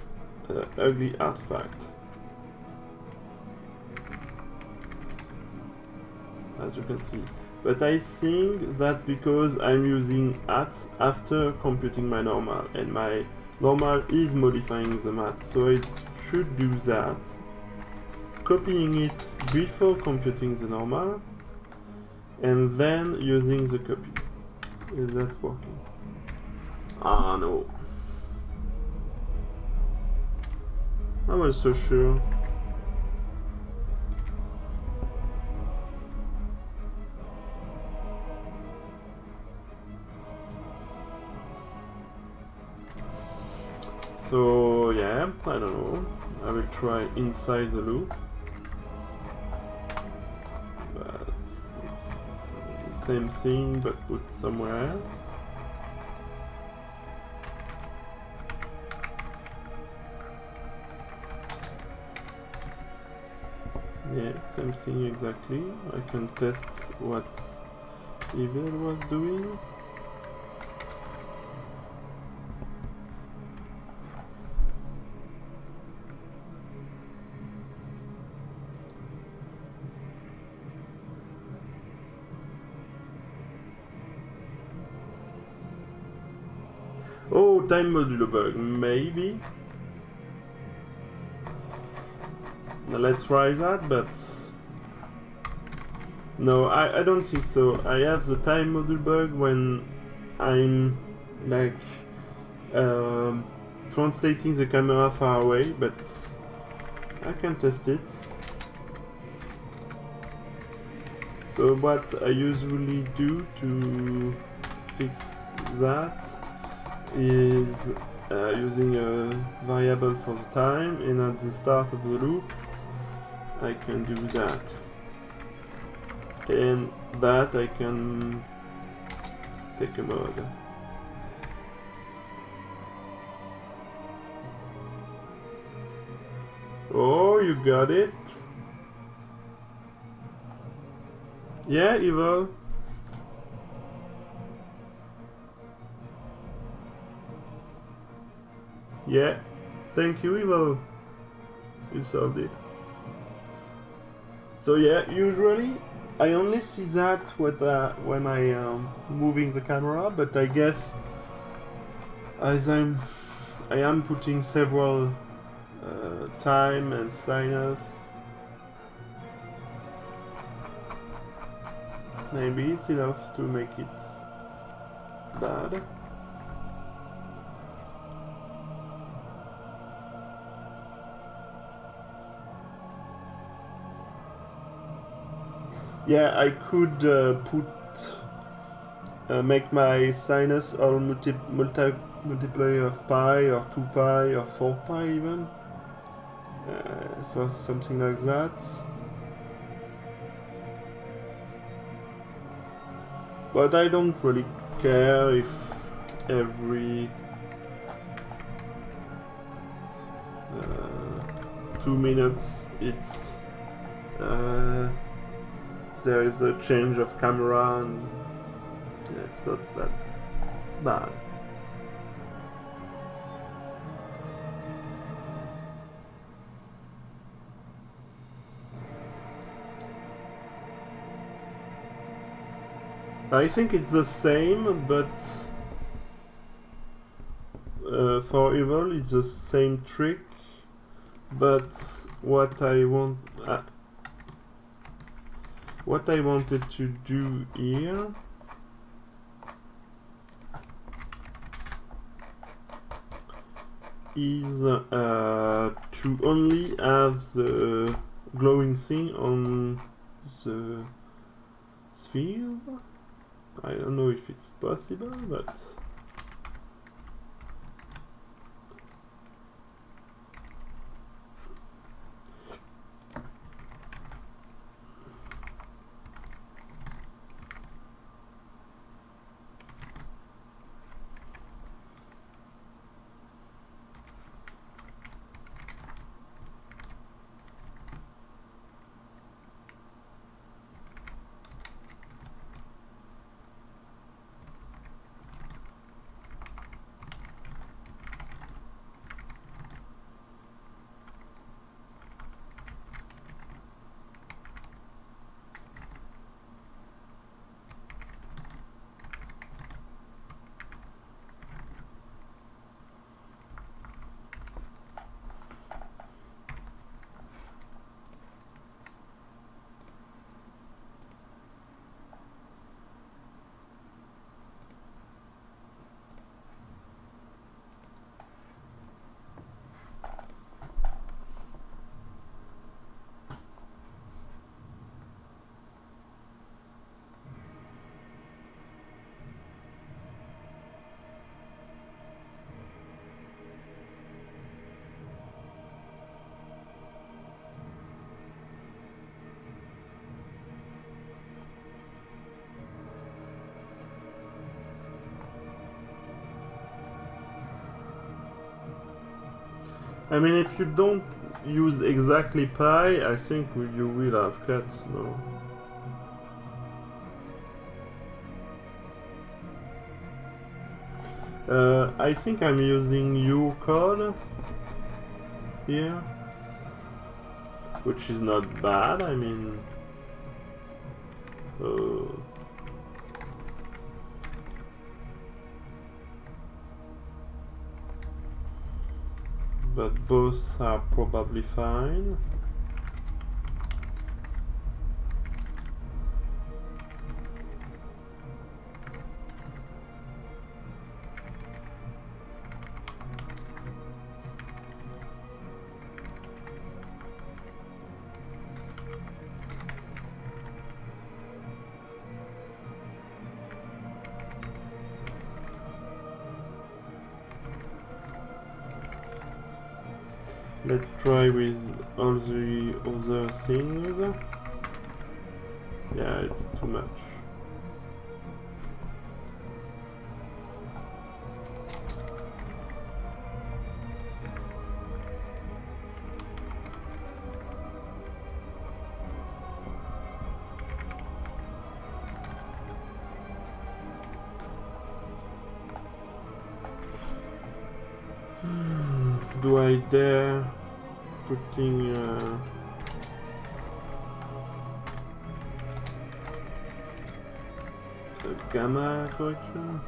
ugly artifact, as you can see. But I think that's because I'm using at after computing my normal, and my normal is modifying the math, so I should do that, copying it before computing the normal, and then using the copy. Is that working? Ah no. I was so sure. So yeah, I don't know. I will try inside the loop. But it's the same thing but put somewhere else. Yeah, same thing exactly. I can test what Evil was doing. Oh, time modulo bug, maybe. Now let's try that, but no, I don't think so. I have the time module bug when I'm like translating the camera far away, but I can test it. So what I usually do to fix that is using a variable for the time, and at the start of the loop I can do that, and that I can take a mode. Oh, you got it? Yeah, Evil? Yeah, thank you, Evil. You solved it. So yeah, usually I only see that when I am moving the camera, but I guess as I am putting several time and sinus, maybe it's enough to make it bad. Yeah, I could make my sinus all multiplier of pi or 2 pi or 4 pi even. So something like that. But I don't really care if every 2 minutes it's there is a change of camera, and yeah, it's not that bad. I think it's the same, but for evil it's the same trick, but what I wanted to do here is to only have the glowing thing on the spheres. I don't know if it's possible, but I mean, if you don't use exactly pi, I think you will have cuts, no? I think I'm using your code here, which is not bad. I mean, but both are probably fine. Let's try with all the other things. Yeah, it's too much. Do I dare putting a gamma correction?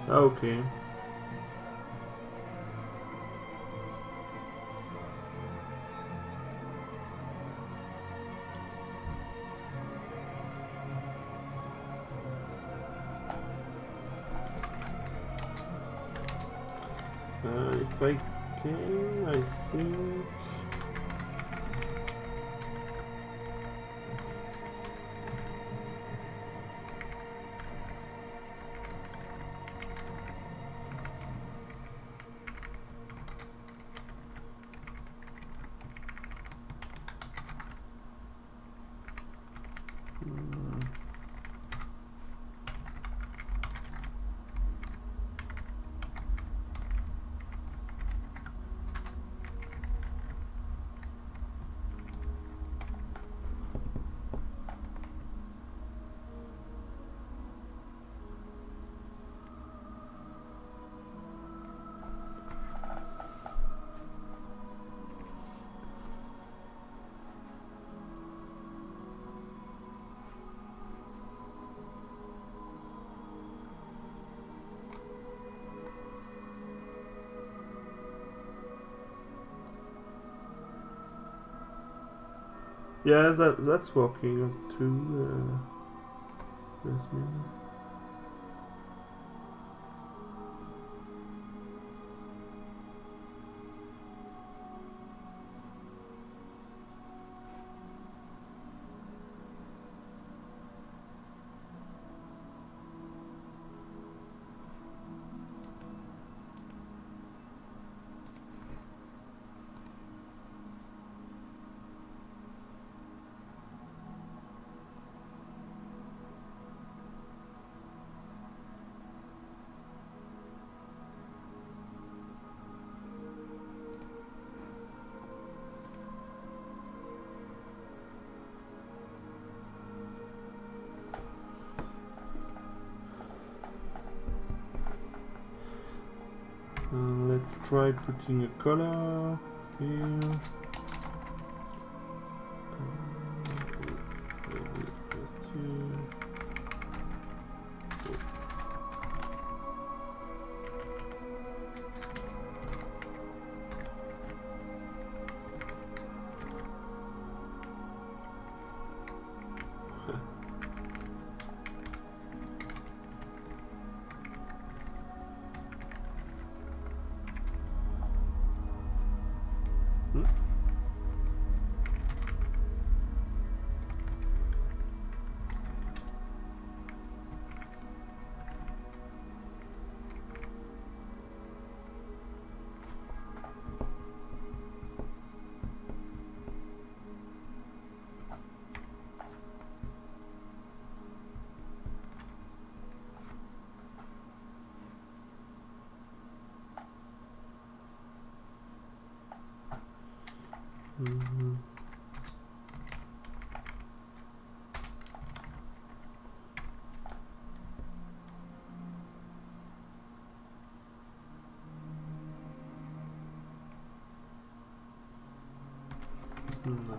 Okay. If I can, I think. Yeah, that's working too. Jasmine. Let's try putting a color here. Maybe just here. Mm-hmm. No.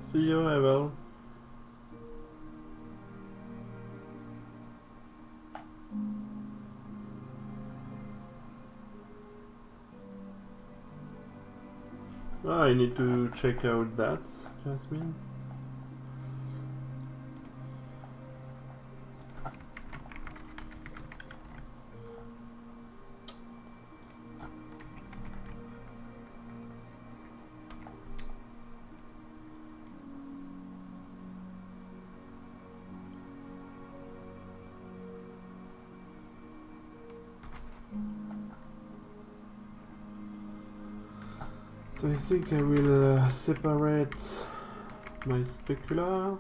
See you, Evel. I need to check out that, Jasmine. So I think I will separate my specular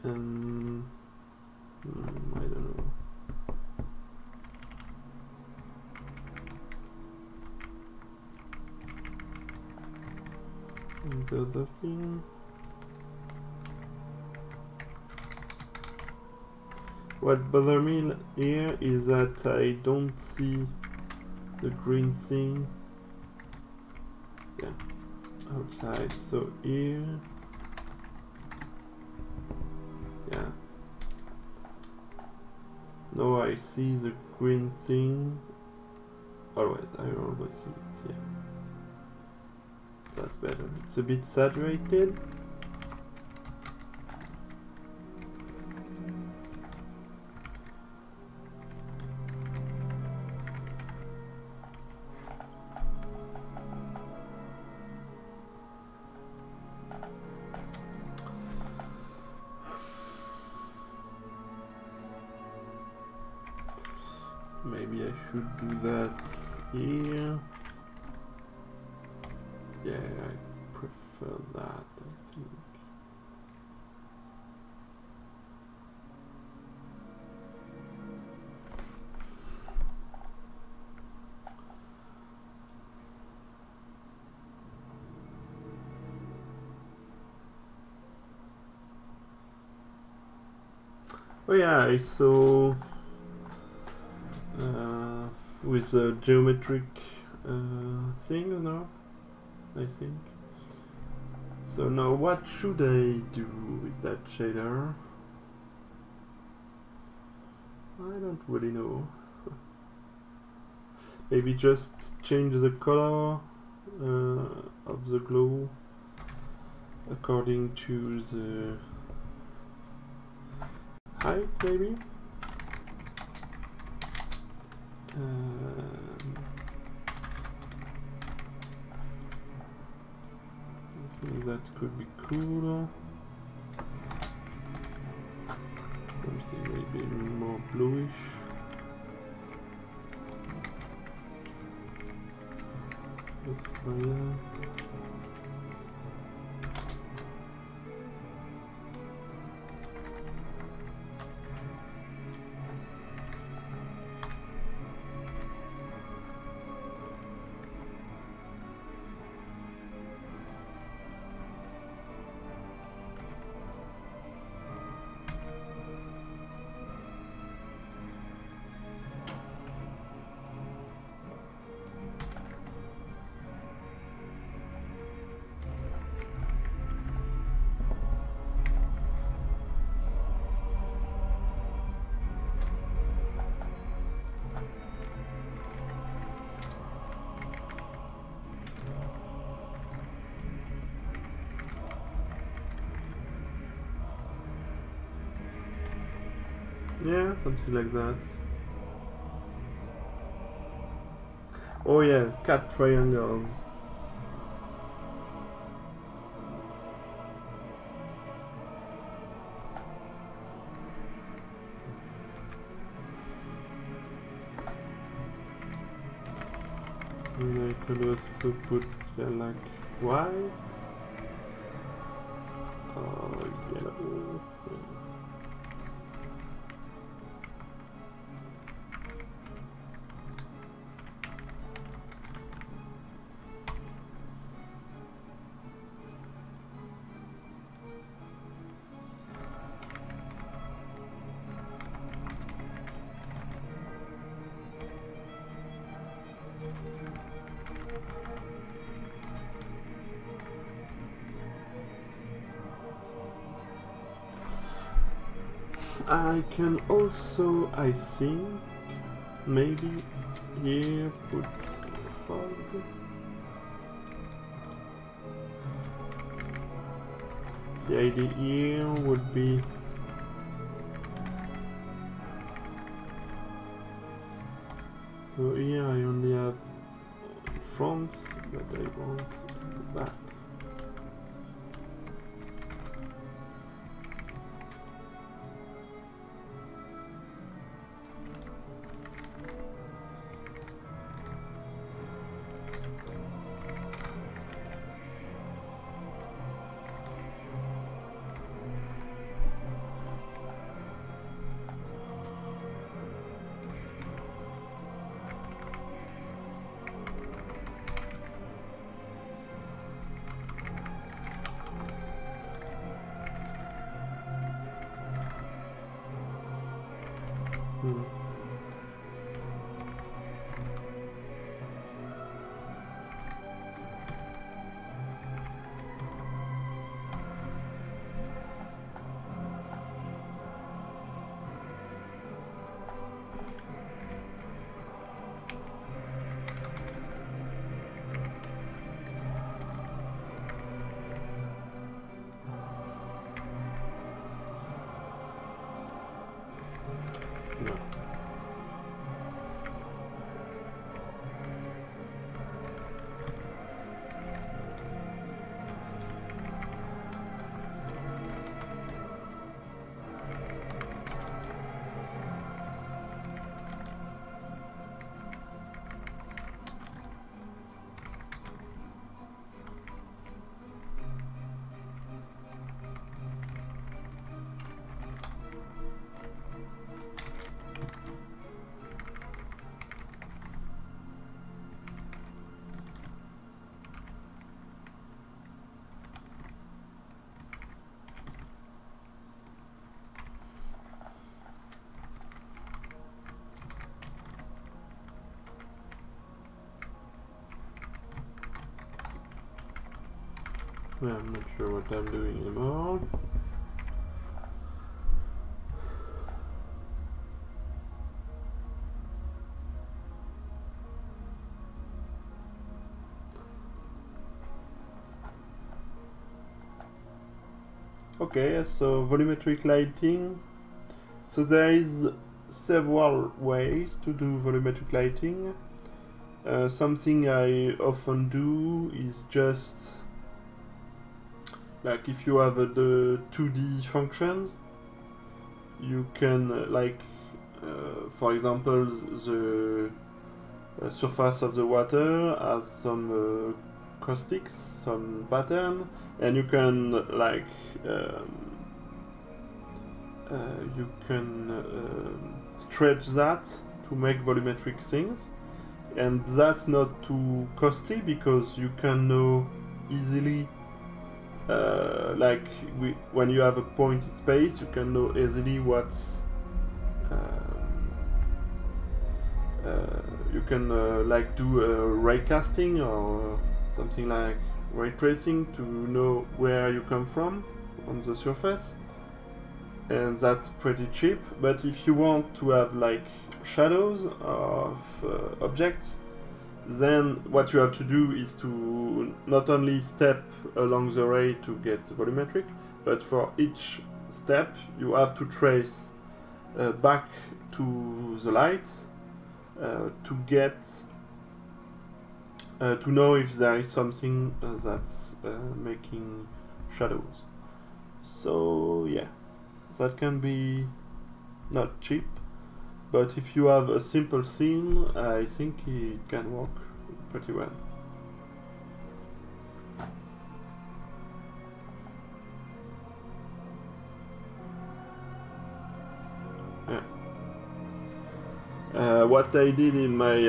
and I don't know. And the other thing. What bothers me here is that I don't see the green thing, yeah, outside. So here, yeah. Now I see the green thing. Alright, I always see it. Yeah, that's better. It's a bit saturated. Maybe I should do that here. Yeah, I prefer that, I think. Oh yeah, I saw with a geometric thing now, I think. So now what should I do with that shader? I don't really know. Maybe just change the color of the glow according to the height, maybe? I think that could be cool. Something maybe more bluish. Let's try that. Yeah, something like that. Oh yeah, cat triangles. And I could also put like white or yellow. I can also, I think, maybe here put fog. The idea here would be so here I only have front, but I want the back. Yeah, I'm not sure what I'm doing anymore. Okay, so volumetric lighting. So there is several ways to do volumetric lighting. Something I often do is just like if you have the 2D functions, you can for example, the surface of the water has some caustics, some pattern, and you can stretch that to make volumetric things, and that's not too costly because you can know easily when you have a point in space, you can know easily what's you can do ray casting or something like ray tracing to know where you come from on the surface, and that's pretty cheap. But if you want to have like shadows of objects, then what you have to do is to not only step along the ray to get volumetric, but for each step you have to trace back to the light to get to know if there is something that's making shadows. So yeah, that can be not cheap, but if you have a simple scene, I think it can work pretty well. What I did in my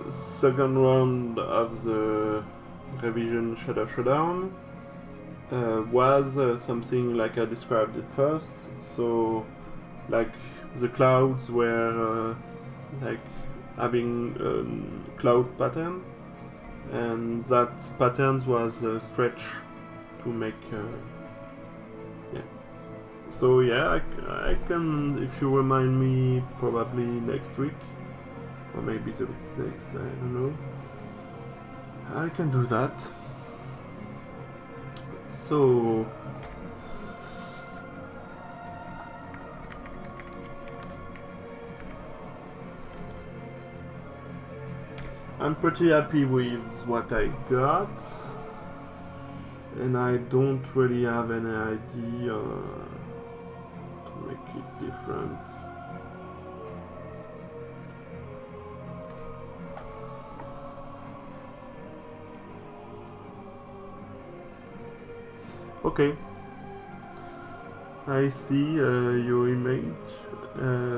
second round of the revision Shadow Showdown was something like I described it first. So, like the clouds were like having a cloud pattern, and that pattern was stretched to make. Yeah. So yeah, I can, if you remind me, probably next week, or maybe the week next, I don't know. I can do that. So I'm pretty happy with what I got, and I don't really have any idea to make it different. Okay, I see your image.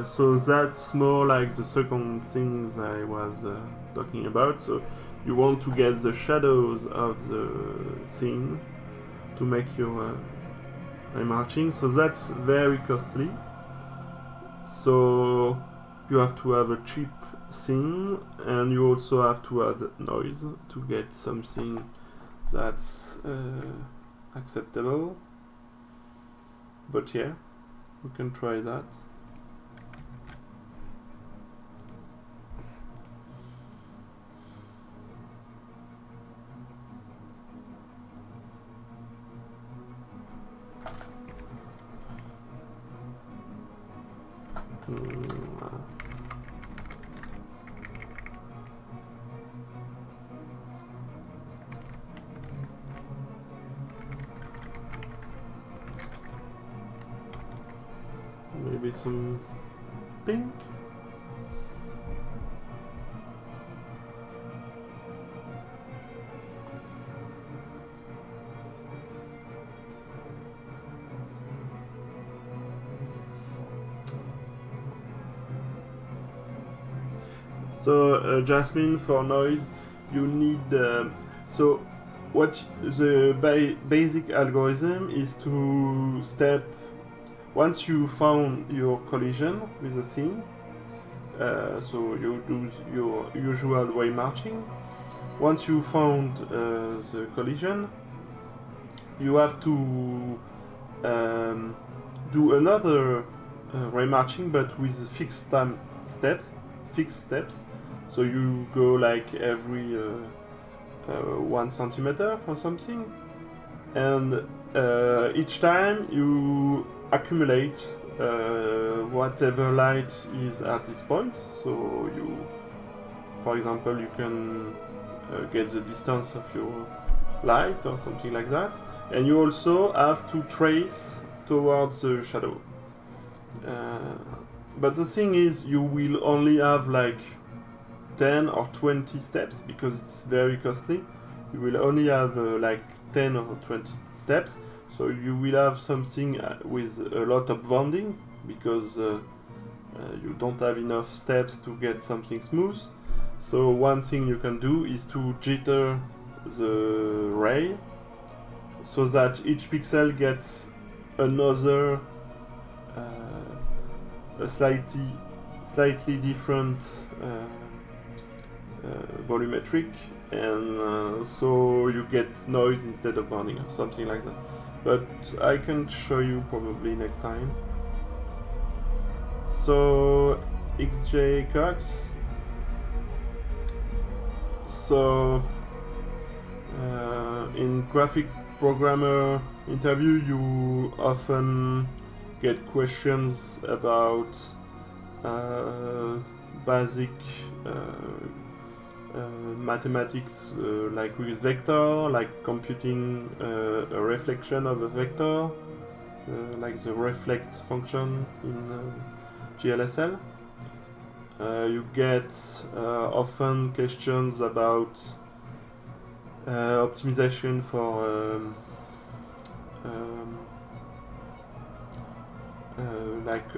So that's more like the second things I was talking about. So you want to get the shadows of the scene to make your marching. So that's very costly. So you have to have a cheap scene, and you also have to add noise to get something that's acceptable. But yeah, we can try that. Maybe some pink. So Jasmine, for noise, you need so what the basic algorithm is to step. Once you found your collision with the scene, so you do your usual way marching. Once you found the collision, you have to do another remarching, but with fixed time steps, So you go like every 1 centimeter for something, and each time you accumulate whatever light is at this point. So you, for example, you can get the distance of your light or something like that, and you also have to trace towards the shadow. But the thing is, you will only have like 10 or 20 steps because it's very costly. You will only have like 10 or 20 steps, so you will have something with a lot of bonding because you don't have enough steps to get something smooth. So one thing you can do is to jitter the ray so that each pixel gets another a slightly different volumetric, and so you get noise instead of bonding or something like that. But I can show you probably next time. So XJ Cox. So in graphic programmer interview, you often get questions about basic mathematics, like with vector, like computing a reflection of a vector, like the reflect function in GLSL. You get often questions about optimization for like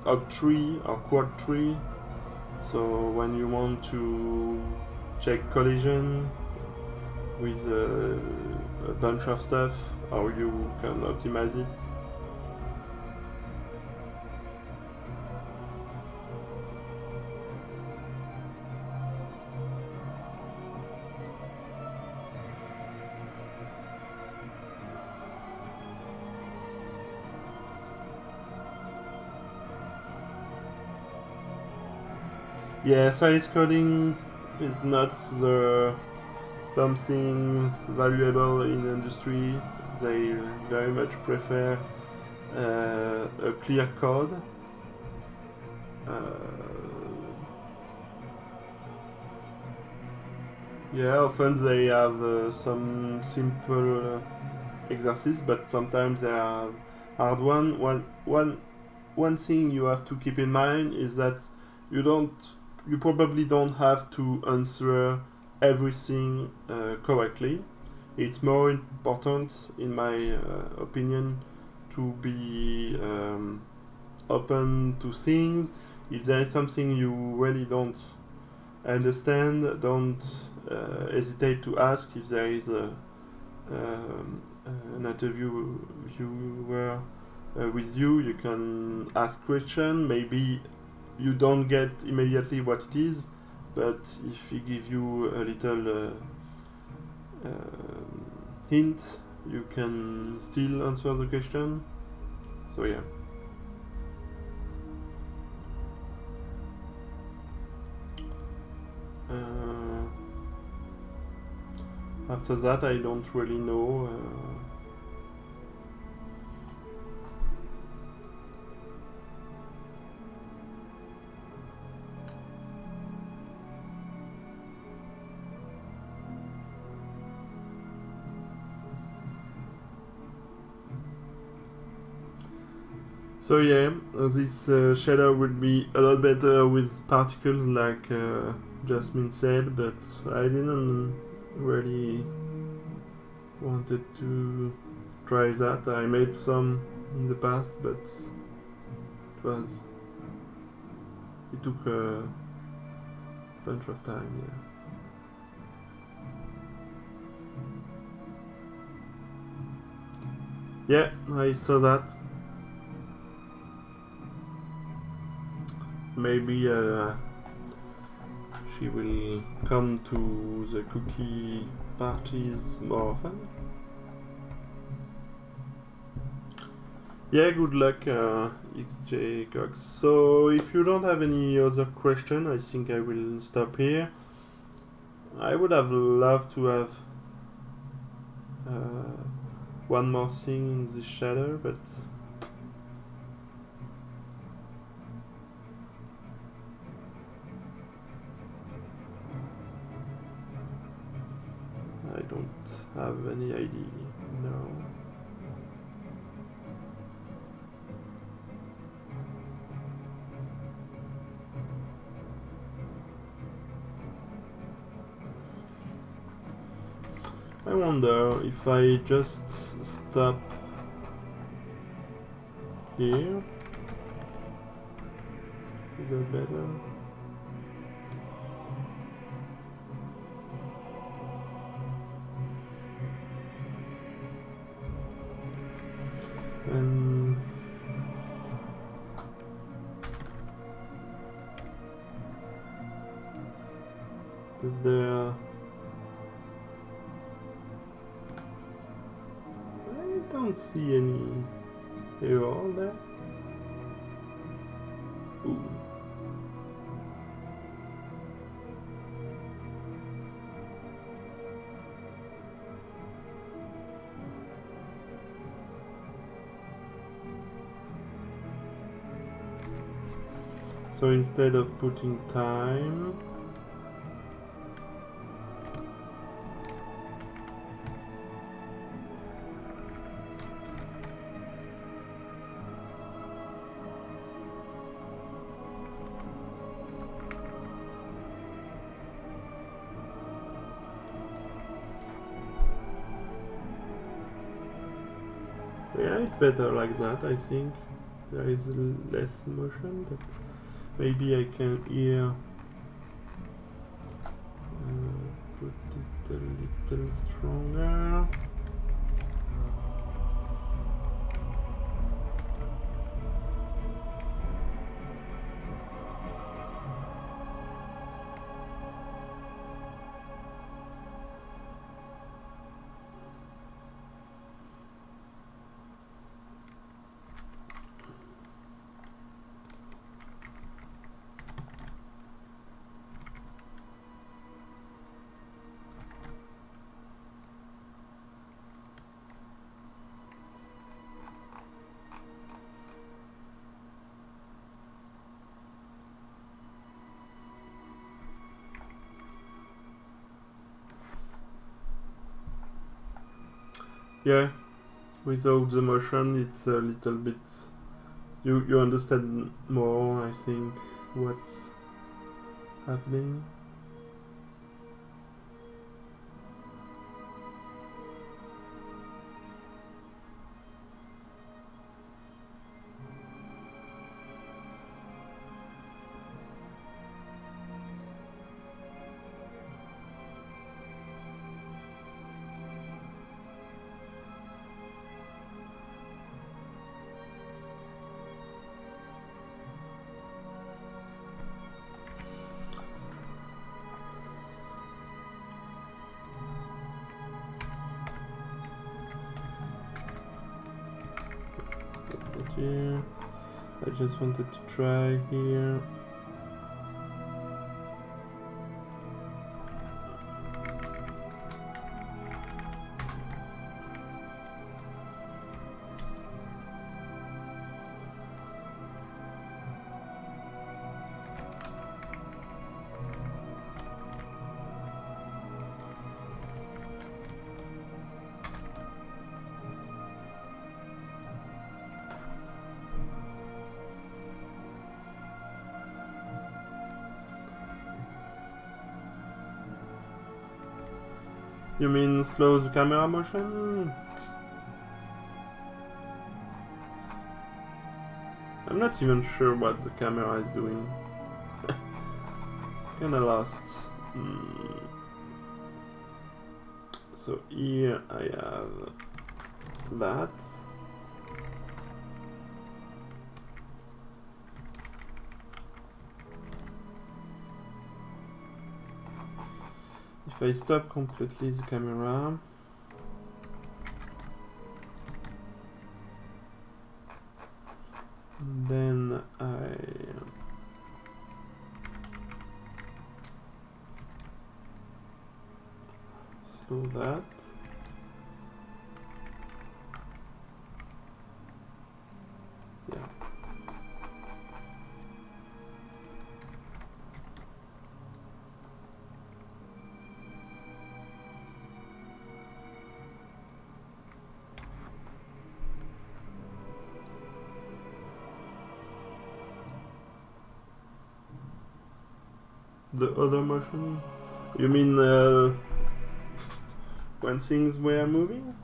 octree or quad tree. So when you want to check collision with a bunch of stuff, how you can optimize it. Yeah, size coding is not something valuable in industry. They very much prefer a clear code. Yeah, often they have some simple exercises, but sometimes they are hard one. One thing you have to keep in mind is that you probably don't have to answer everything correctly. It's more important, in my opinion, to be open to things. If there is something you really don't understand, don't hesitate to ask. If there is an interviewer with you, you can ask question. Maybe you don't get immediately what it is, but if he gives you a little hint, you can still answer the question. So yeah. After that, I don't really know. So yeah, this shader would be a lot better with particles, like Jasmine said, but I didn't really wanted to try that. I made some in the past, but it took a bunch of time. Yeah, I saw that. Maybe she will come to the cookie parties more often. Yeah, good luck, XJ Cox. So, if you don't have any other question, I think I will stop here. I would have loved to have one more thing in this shadow, but I don't have any idea. No. I wonder if I just stop here. Is that better? And there, I don't see any error there. Ooh. So instead of putting time, yeah, it's better like that, I think. There is less motion, but maybe I can here put it a little stronger. Yeah, without the motion it's a little bit... You understand more, I think, what's happening. Here. I just wanted to try here. You mean slow the camera motion? I'm not even sure what the camera is doing. Kinda lost. So here I have that. If I stop completely the camera, So that. Yeah. The other motion? You mean when things were moving?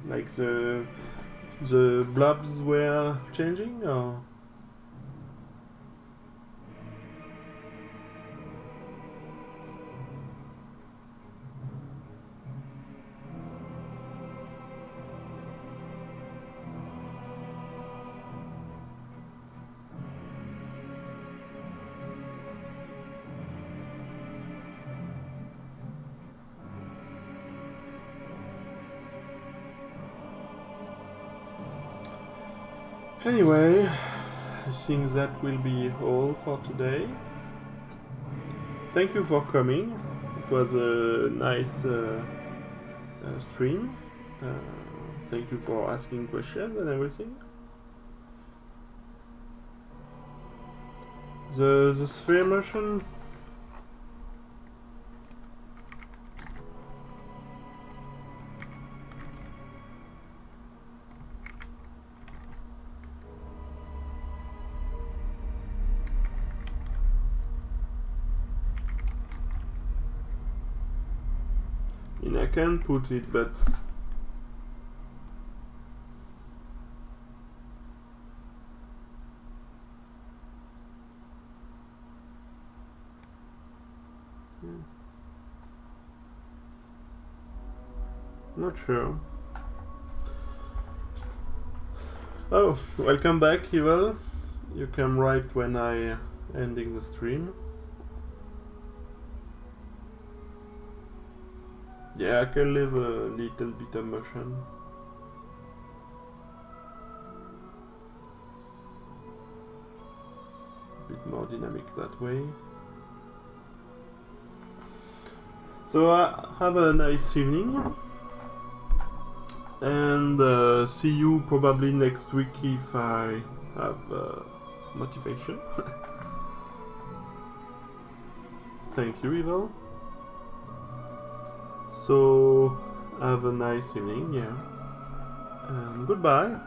Like the blobs were changing, or? Anyway, I think that will be all for today. Thank you for coming. It was a nice stream. Thank you for asking questions and everything. The sphere motion. I can put it, but not sure. Oh, welcome back, Evil. You can write when I ending the stream. Yeah, I can leave a little bit of motion. A bit more dynamic that way. So have a nice evening. And see you probably next week if I have motivation. Thank you, Evil. So have a nice evening, yeah. And goodbye.